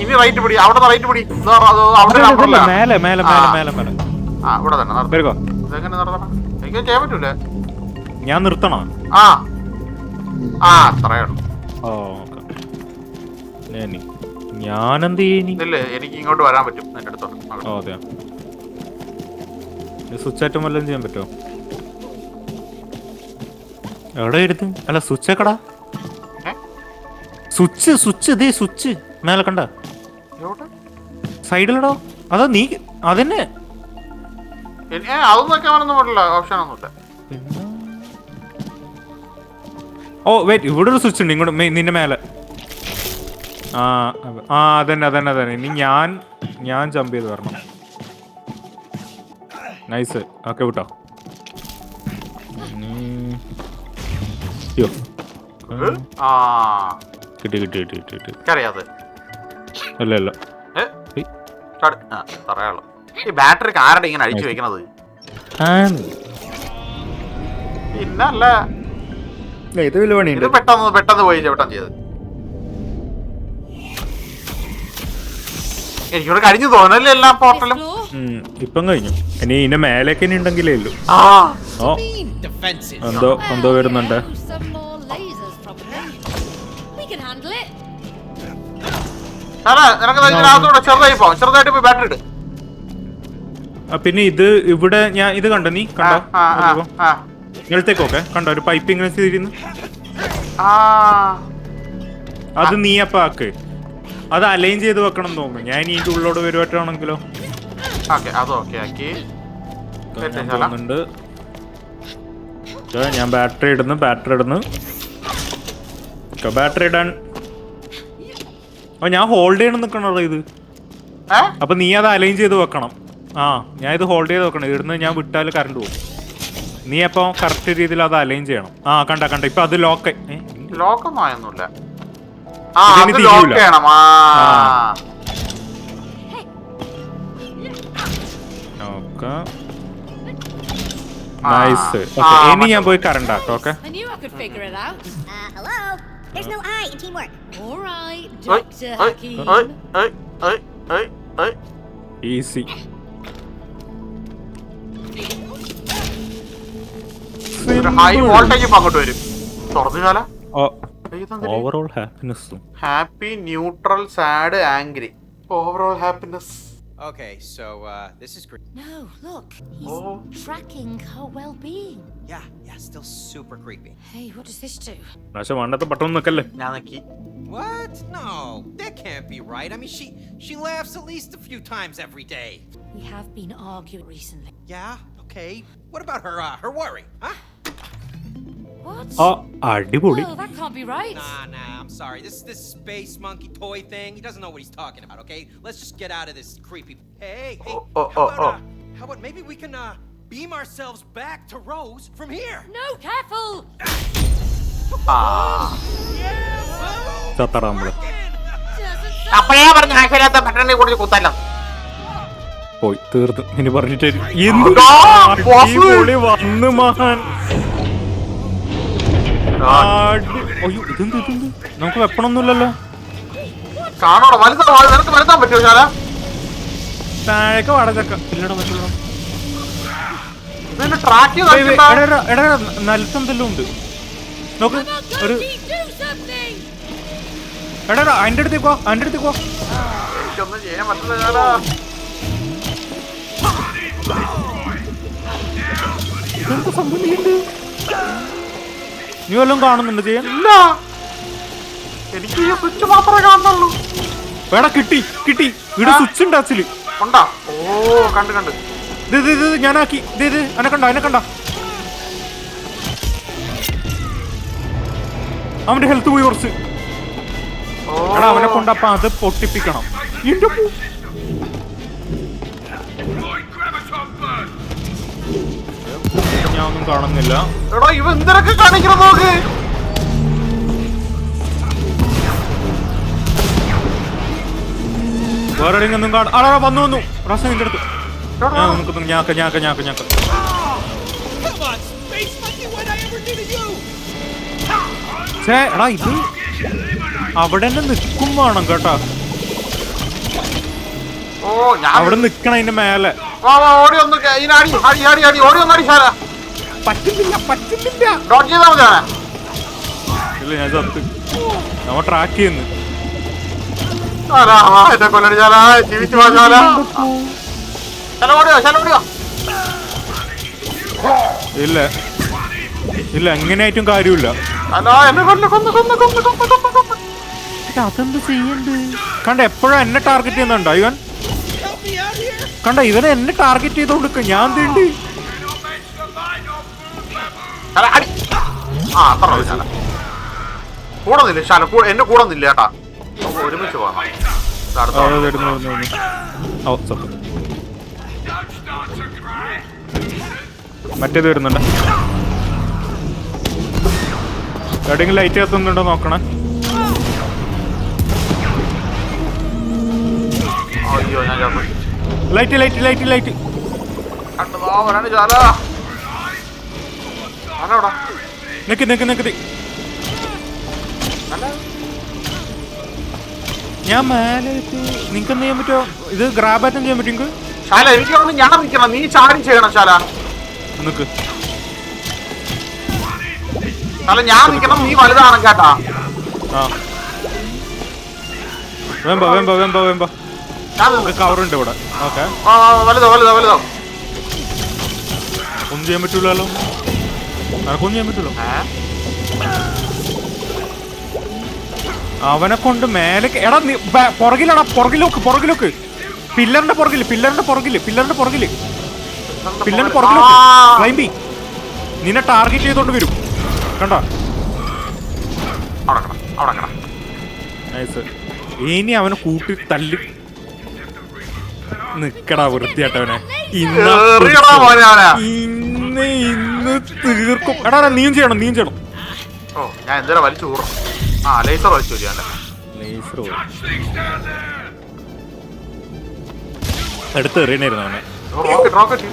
ഇനി റൈറ്റ് പിടി. അവിടെ റൈറ്റ് പിടി. മേലെ മേലെ മേലെ മേലെ മേലെ. ഇവിടെ തന്നെ ഇതെങ്ങനെ നടത്തണം? എനിക്ക് ചെയ്യാൻ പറ്റൂല. ഞാൻ നിർത്തണോ? അത്രയാണ്. ഞാനെന്ത് ഇല്ല, എനിക്ക് ഇങ്ങോട്ട് വരാൻ പറ്റും. എന്റെ അടുത്തോട്ട്. അതെ, സ്വിച്ച് ആയിട്ടും വല്ലതും ചെയ്യാൻ പറ്റുമോ? എവിടെ എടുത്ത്? അല്ല, സ്വിച്ച് ആക്കടാ. സ്വിച്ച് മേലെ കണ്ട സൈഡിലടോ. അതാ നീ അതന്നെ. അതൊന്നും വെക്കാൻ പറ്റില്ല. ഓപ്ഷൻ ഒന്നുമില്ല. ഓ വെയിറ്റ്, ഇവിടെ ഒരു സ്വിച്ച് ഉണ്ട് ഇങ്ങോട്ട് നിന്റെ മേലെ. അതന്നെ. ഇനി ഞാൻ ജമ്പ് ചെയ്ത് വരണം. നൈസ്. ഓക്കെ വിട്ടോ. കിട്ടി. അല്ല ഈ ബാറ്ററി ആരുടെ ഇങ്ങനെ അഴിച്ചു വെക്കണത്? പിന്നല്ല ഇത് വലിയ പണിയുണ്ട്. പെട്ടെന്ന് പോയി ചവിട്ടം ചെയ്ത് എനിക്കിവിടെ കഴിഞ്ഞു തോന്നല്ലേ എല്ലാ പോർട്ടലും. ഇപ്പം കഴിഞ്ഞു. ഇനി ഇതിന്റെ മേലേക്ക് ഇനി ഉണ്ടെങ്കിലേ ഉള്ളൂ. ഓ എന്തോ വരുന്നുണ്ട്. Some more lasers, probably. We can handle it. നിനക്ക് ചെറുതായിട്ട് പോയി ബാറ്ററി ഇട്. പിന്നെ ഇത് ഇവിടെ ഞാൻ ഇത് കണ്ടോ? നീ കണ്ടോ? നിലത്തേക്കൊക്കെ കണ്ടോ ഒരു പൈപ്പ് ഇങ്ങനെ തിരിയുന്നു? അത് നീ അപ്പൊ ആക്ക്. അത് അലൈൻ ചെയ്ത് വെക്കണം എന്ന് തോന്നുന്നു. ഞാൻ ഇതിന്റെ ഉള്ളോട് വരുവായിട്ടാണെങ്കിലോ തോന്നുന്നുണ്ട്. ഞാൻ ബാറ്ററി ഇടുന്നു. ബാറ്ററി ഇടാൻ ഞാൻ ഹോൾഡ് ചെയ്യണം നിക്കണോ ഇത്? അപ്പൊ നീ അത് അലൈൻ ചെയ്ത് വെക്കണം. ഞാൻ ഇത് ഹോൾഡ് ചെയ്ത് വെക്കണം. ഇവിടുന്ന് ഞാൻ വിട്ടാൽ കറണ്ട് പോകും. നീ അപ്പൊ കറക്റ്റ് രീതിയിൽ അത് അലൈൻ ചെയ്യണം. കണ്ട ഇപ്പൊ അത് ലോക്കൊന്നും ആയൊന്നുമില്ല. നൈസ്. ഇനി ഞാൻ പോയി കറണ്ട് ആട്ടോ. Okay. I knew I could figure it out. Hello? There's no I in teamwork. All right, Dr. Hakim. Easy. High voltage അങ്ങോട്ട് വരും. തുറന്നുകാല overall happiness. Happy, neutral, sad, angry. Overall happiness. Okay, so this is great. No, look, he's tracking her well-being. Yeah, still super creepy. Hey, what does this do? പക്ഷെ വണ്ടത്തെ പട്ടം നിക്കല്ലേ. ഞാൻ നോക്കി. What? No, that can't be right. I mean, she laughs at least a few times every day. We have been arguing recently. Yeah, okay. What about her worry, huh? What? അടിപൊളി. Oh, that can't be right. Nah, I'm sorry. This space monkey toy thing, he doesn't know what he's talking about, okay? Let's just get out of this creepy... Hey, how about maybe we can beam ourselves back to Rose from here? No, careful! ചത്തറ നമ്മള്. അപ്പഴേ പറഞ്ഞ ആവശ്യമില്ലാത്ത ബട്ടണിനെ കുറിച്ച് കുത്തല്ല. പോയി തീർന്നു. ഇനി പറഞ്ഞിട്ട് വന്ന് മഹാൻ. നമുക്ക് വെപ്പണൊന്നുമില്ലല്ലോ. കാണോടോ നിനക്ക് വരുത്താൻ പറ്റുമോ? ശാല താഴേക്ക് വടച്ചക്ക ഇല്ലടോ പറ്റുള്ളൂ. ട്രാക്ക് നിലത്തെന്തെല്ലാം ഉണ്ട് നോക്ക്. ഒരു എടാ അതിന്റെ അടുത്തേക്കോ. എനിക്കൊന്നും ചെയ്യാൻ പറ്റില്ല. ശാല ഇതെന്താ സംഭവിക്കുന്നുണ്ട്? നീ വല്ലതും കാണുന്നുണ്ട് ചെയ്യാൻ? ഇല്ല, എനിക്ക് ഈ സ്വിച്ച് മാത്രമേ കാണുന്നുള്ളൂ. വേടാ കിട്ടി. ഇവിടെ സ്വിച്ച് ഉണ്ട് അച്ഛല്. ഉണ്ടാ? ഓ കണ്ട് ഇത് ഞാനാക്കി. ഇത് എന്നെ കണ്ട അവന്റെ ഹെൽത്ത് പോയി കുറച്ച്. എടാ അവനെ കൊണ്ടപ്പ അത് പൊട്ടിപ്പിക്കണം. ഞാൻ ഒന്നും കാണുന്നില്ല. എടാ ഇവ എന്തൊക്കെ കാണിക്കണം നോക്ക്. വേറെ എവിടെയൊന്നും വന്നു റസ് നിന്റെ അടുത്ത്. ഞാക്ക എടാ ഇത് അവിടെ തന്നെ നിൽക്കും വേണം കേട്ടാ. അവിടെ നിക്കണം അതിന്റെ മേലെ. പറ്റുന്നില്ല. ഇല്ല ഞാൻ ചത്ത്. നമ്മ ട്രാക്ക് ചെയ്യുന്നു. ഇല്ല എങ്ങനെയായിട്ടും കാര്യമില്ല. അതെന്ത് ചെയ്യണ്ട്? കണ്ട എപ്പോഴും എന്നെ ടാർഗറ്റ് ചെയ്യുന്നുണ്ടോ ഇവൻ? കണ്ട ഇവനെ എന്നെ ടാർഗറ്റ് ചെയ്തോണ്ട് ഞാൻ തീണ്ടി. കൂടന്നില്ല ശാല എന്നെ കൂടന്നില്ല ചേട്ടാ, ഒരുമിച്ച് പോകാം. മറ്റേത് വരുന്നുണ്ട്. എവിടെയെങ്കിലും ലൈറ്റ് കത്തുന്നുണ്ടോ നോക്കണേ. അയ്യോ ഞാൻ ലൈറ്റ് ലൈറ്റ് ലൈറ്റ് ലൈറ്റ് വരാണ് ചാല. നിക്ക് നിക്ക് നിക്ക്. ഞാൻ മേലെ നിങ്ങക്ക് എന്ത് ചെയ്യാൻ പറ്റുമോ? ഇത് ഗ്രാബാറ്റം ചെയ്യാൻ പറ്റും നിങ്ങക്ക്? ശാല എനിക്ക് ഞാൻ നിൽക്കണം, നീ ചാടി ചെയ്യണം ശാല. നിക്ക് ശാല ഞാൻ നിൽക്കണം, നീ വലുതാണ് കേട്ടാ. ആ വേമ്പോ വേമ്പോ വേമ്പോ വേമ്പോ. കവറുണ്ട് ഇവിടെ. ഓക്കെ വലുതോ വലുതോ വലുതോ. ഒന്നും ചെയ്യാൻ പറ്റൂലല്ലോ, എനക്കൊന്നും ചെയ്യാൻ പറ്റൂലോ. അവനെ കൊണ്ട് മേലെ എടാ പുറകിലടാ, പുറകിലോക്ക് പുറകിലോക്ക്. പില്ലറിന്റെ പുറകില് പില്ലറിന്റെ പുറകില് പില്ലറിന്റെ പുറകില് പില്ലറിന്റെ പുറകിലോക്ക് ക്ലൈംബി. നിന്നെ ടാർഗറ്റ് ചെയ്തോണ്ട് വരും കണ്ടോ. ഇനി അവനെ കൂട്ടി തല്ലി നിക്കടാ വൃത്തിയായിട്ടവനെ. ഇന്ന് തീർക്കും. എടാ നീയും ചെയ്യണം, നീയും ചെയ്യണം. ഓ ഞാൻ എന്താ വലിച്ചു കൂറും. ആ ലേസർ വലിച്ചു എടുത്ത് എറിയണായിരുന്നു അവനെ. റോക്കറ്റ്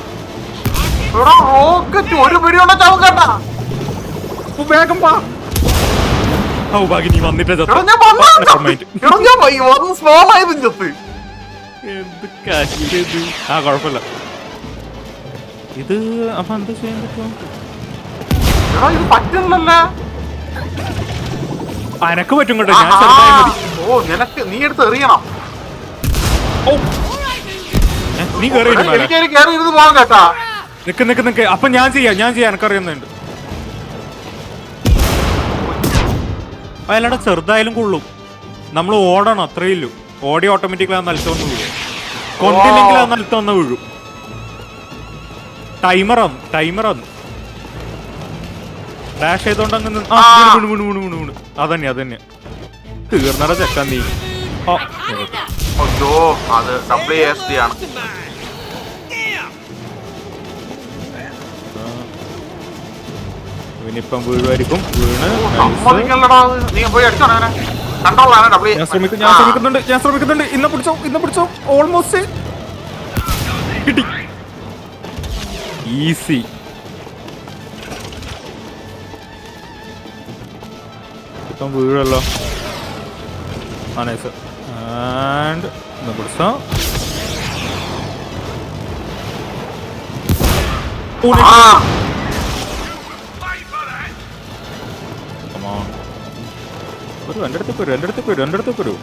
ഒരു പിടിയുള്ള ചാവും കേട്ടാ. വേഗം പാ. ഓ ബാക്കി നീ വന്നിട്ടേ എന്ത് കാശിയത്. ആ കുഴപ്പമില്ല. ഇത് അപ്പൊ എന്താ ചെയ്യാൻ പറ്റുമോ? ഇത് പറ്റില്ലല്ലേ. അനക്ക് പറ്റും കേട്ടോ. ഞാൻ ചെറുതായി മതി. ഓ നിനക്ക് നീ എടുത്ത് എറിയണം. ഓ നീ കേറി ഇരുന്ന് പോകാൻ കേട്ടാ. നിക്ക് നിക്ക് നിക്ക്. അപ്പൊ ഞാൻ ചെയ്യാം എനക്കറിയുന്നുണ്ട്. അയാളുടെ ചെറുതായാലും കൊള്ളും. നമ്മൾ ഓടണം, അത്രയില്ലു. ഓടി ഓട്ടോമാറ്റിക്കലി അത് നിലത്ത് വന്ന് വീഴും. കൊണ്ടില്ലെങ്കിൽ അത് നിലത്ത് വന്ന് വീഴും. ടൈമർ വന്നു ഡാഷ് ചെയ്തോണ്ട് അങ്ങ് അതന്നെ തീർന്നട ചെക്കാൻ നീ. അത് WASD ആണ്. ഇവനിപ്പം വീഴുമായിരിക്കും. വീണ് ഞാൻ ശ്രമിക്കുന്നുണ്ട്. ഇന്ന പിടിച്ചോ. ഓൾമോസ്റ്റ് കിട്ടി. ഈസി. ഇപ്പം വീഴല്ലോ. നൈസ്. ആൻഡ് ഇന്ന് പിടിച്ചോ. എന്റെ അടുത്തേക്ക് വരൂ.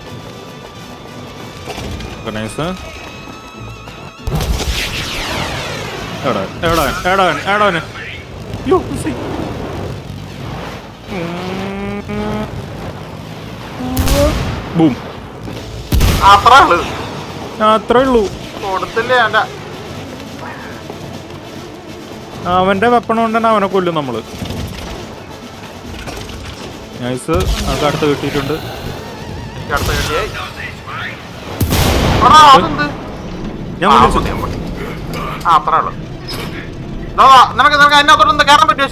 നൈസ്. എവിടാ ബൂം. അത്രേ ഉള്ളൂ. അവന്റെ വെപ്പൺ കൊണ്ട് തന്നെ അവനെ കൊല്ലും നമ്മള്. നൈസ്. നമുക്ക് അടുത്ത് കിട്ടിയിട്ടുണ്ട്. ഞാൻ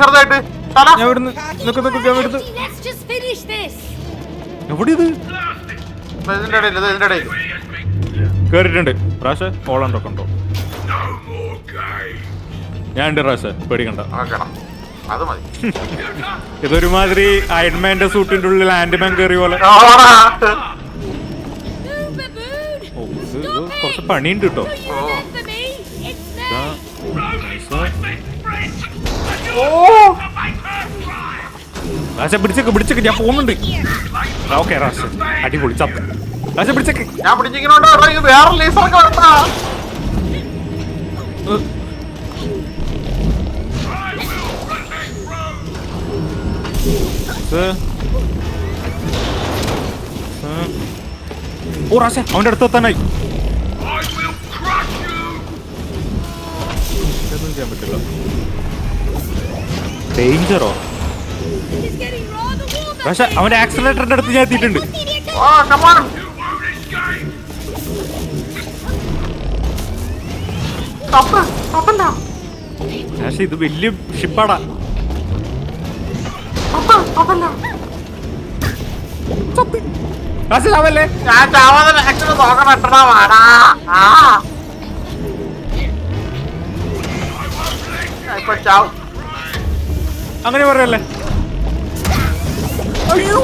ചെറുതായിട്ട് എവിടെയത് കേറിട്ടുണ്ട്. പ്രാവശ്യം ഓളുണ്ടോ ഉണ്ടോ? ഞാൻ ഉണ്ട് പ്രാവശ്യം, പേടിക്കണ്ട. ഇതൊരുമാതിരി അയൺമാന്റെ സൂട്ടിന്റെ ഉള്ളിൽ ആന്റിമാൻ കയറിയ പോലെ. കുറച്ച് പണിയുണ്ട് കേട്ടോ. പിടിച്ചേക്ക് ഞാൻ പോകുന്നുണ്ട്. ഓക്കെ റാഷ് അടിപൊളി ചപ്പ്. റാഷ പിടിച്ചേക്ക്. ഞാൻ പിടിച്ചിരിക്കണോട്ടോ. വേറെ ലേസറൊക്കെ വരട്ടാ. ഓ റാഷ അവന്റെ അടുത്ത് എത്താനായി. ഒന്നും ചെയ്യാൻ പറ്റില്ല. ഡേഞ്ചറോ? പക്ഷെ അവന്റെ ആക്സിലേറ്ററിന്റെ അടുത്ത് ഞാൻ എത്തിയിട്ടുണ്ട്. പക്ഷെ ഇത് വലിയ ഷിപ്പാടാ. ചാവല്ലേ? ഞാൻ ചാവാതെ ആക്ച്വലി നോക്കണം എട്ടടാ വാടാ. ഇപ്പൊ ചാവും. അങ്ങനെ പറയല്ലേ? അയ്യോ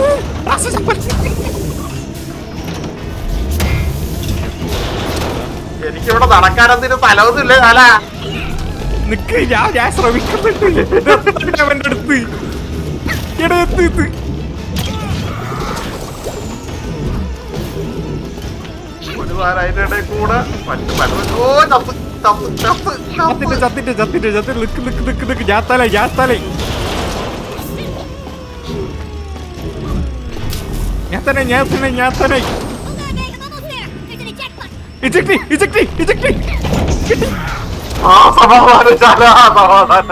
എനിക്കിവിടെ നടക്കാനെന്തിനും തലവൊന്നുമില്ലേ കാല. നിക്ക്, ഞാൻ ശ്രമിക്കുന്നുണ്ട്. അവന്റെ അടുത്ത് എത്ത് അതിന്റെ ഇടയിൽ കൂടെ ചത്തിട്ട് ജാത്താലേ ഞാൻ തന്നെ Hold on, Meg. I'm almost there. There's an eject button. കിട്ടി. സമാധാനം ചാല, സമാധാനം.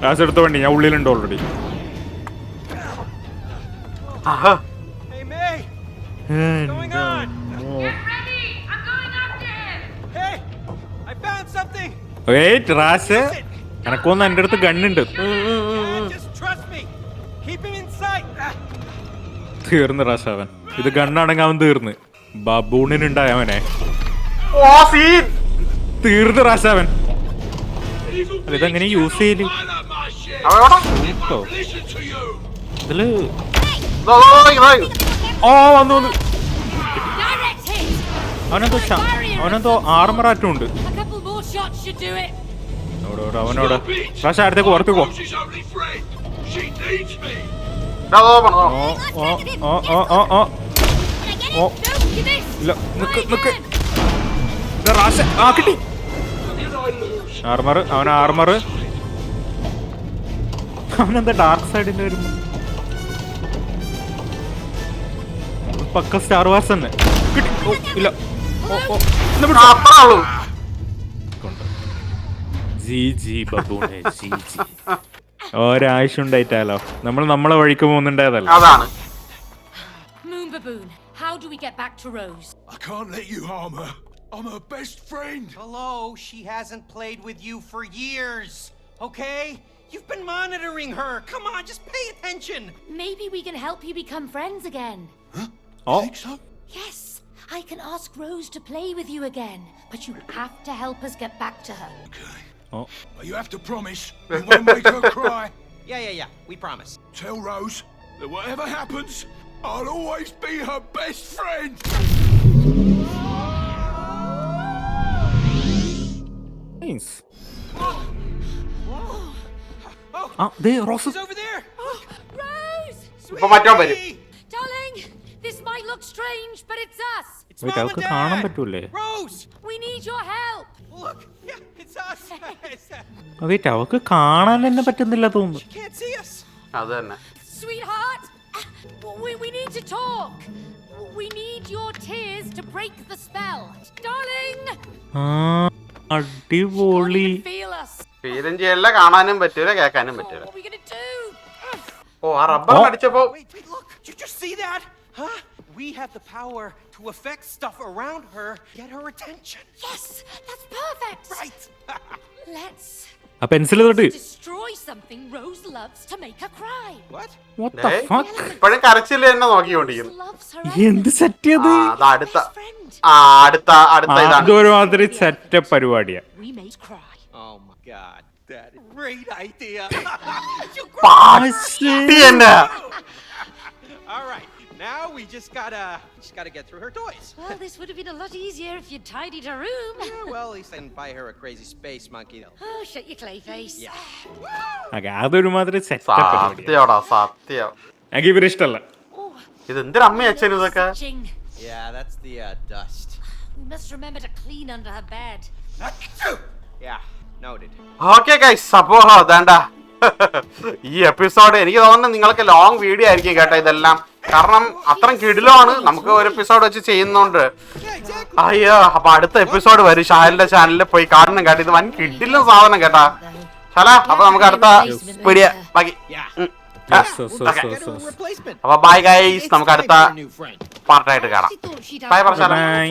ഗ്ലാസ് എടുത്ത വണ്ടി ഞാൻ ഉള്ളിലുണ്ട് already. Hey, May! What's going on? Get ready! I'm going up there! Hey! I found something! Raz എനക്കൊന്ന് എന്റെ അടുത്ത് ഗണ്ണുണ്ട്. Just trust me! Keep him in sight! തീർന്ന് റാസ് അവൻ. ഇത് ഗണ്ണാണെങ്കിൽ അവൻ തീർന്ന്. ബബൂണിനുണ്ടായ അവനെ തീർന്ന് റാസ് അവൻ. ഇതെങ്ങനെ യൂസ് ചെയ്യല്? ഇതില് വന്നു. Direct hit! അവനെന്തോ ആർമറാറ്റും ഉണ്ട്. A couple more shots should do it! അവനോട് റാസ് അടുത്തേക്ക് പുറത്തു പോ. ഇല്ല, നിക്ക്. റാസ് കിട്ടി. ആർമർ അവനെന്താ ഡാർക്ക് സൈഡിന്റെ വരുമ്പോ പക്ക സ്റ്റാർ വാർസ് തന്നെ കിട്ടി. ഇല്ല, ഒരാഴ്ച ഉണ്ടായിട്ടാലോ നമ്മളെ വഴിക്ക് പോകുന്നുണ്ടായതല്ല. അതാണ്. Moon Baboon, how do we get back to Rose? I can't let you harm her. I'm her best friend. Hello, she hasn't played with you for years, okay? You've been monitoring her. Come on, just pay attention. Maybe we can help you become friends again. Oh. Think so? Yes, I can ask Rose to play with you again, but you have to help us get back to her. Okay. Oh. But you have to promise you won't make her cry. Yeah, we promise. Tell Rose that whatever happens, I'll always be her best friend. Nice. Oh, Rose. she's over there. Rose! ഇപ്പൊ മറ്റോ വരും. Darling, this might look strange, but it's us. It's Wait, Mom അവൾക്ക് and കാണാൻ Dad. പറ്റൂലേ? Rose, We need your help. look. Yeah, it's us. Wait, അവൾക്ക് കാണാൻ തന്നെ പറ്റുന്നില്ല തോന്നുന്നു. She can't see us. അത് തന്നെ. Sweetheart, we need to talk. We need your tears to break the spell. Darling! അടിപൊളി. You can feel us. ഫീലും ചെയ്യല്ല, കാണാനും പറ്റൂല, കേൾക്കാനും പറ്റൂല. What are we gonna do? ഓ, ആ rubber അടിച്ചപ്പോ Wait, look. Did you just see that? Huh? We have the power to affect stuff around her, get her attention. Yes, that's perfect. Right. Let's ആ pencil തൊട്ട് destroy something Rose loves to make her cry. What? what the fuck? ഇപ്പോഴും കരച്ചില് തന്നെ നോക്കിക്കൊണ്ടിരിക്കുന്നു. Rose loves her എന്ത് set ചെയ്ത്? അത് അടുത്ത best friend. അടുത്ത ഇതാണ്. അതൊരു മാതിരി സെറ്റപ്പ് പരിപാടിയാ. We made cry. Oh my God, that is a great idea. All right, now we just gotta get through her toys. Well, this would have been a lot easier if you'd tidied her room. Yeah, well, at least I didn't buy her a crazy space monkey. Oh, shut your clay face. Yeah. അതൊരു മാതിരി setup പരിപാടിയാ. സത്യമാടാ, സത്യം. എനിക്ക് ഇവര് ഇഷ്ടല്ല. Oh, ഇത് എന്തൊരു അമ്മയും അച്ഛനും ഇതൊക്കെ. itching. Yeah, that's the dust. We must remember to clean under her bed. Yeah, noted. Okay guys, അപ്പോ വേണ്ട ഈ എപ്പിസോഡ് എനിക്ക് തോന്നുന്നു നിങ്ങൾക്ക് ലോങ് വീഡിയോ ആയിരിക്കും കേട്ടോ ഇതെല്ലാം. കാരണം അത്രയും കിടിലാണ്, നമുക്ക് ഒരു എപ്പിസോഡ് വെച്ച് ചെയ്യുന്നുണ്ട്. അയ്യോ, അപ്പൊ അടുത്ത എപ്പിസോഡ് വരും ഷാഹിലിന്റെ ചാനലിൽ പോയി കാണണം കേട്ടോ. ഇത് വൻ കിടിലും സാധനം കേട്ടാ. ശാല അപ്പൊ നമുക്ക് അടുത്ത വീഡിയോ ബാക്കി. അപ്പൊ ബൈ ഗൈസ്, നമുക്ക് അടുത്ത പാർട്ടായിട്ട് കാണാം. ബൈ പറ ശാല. ബൈ.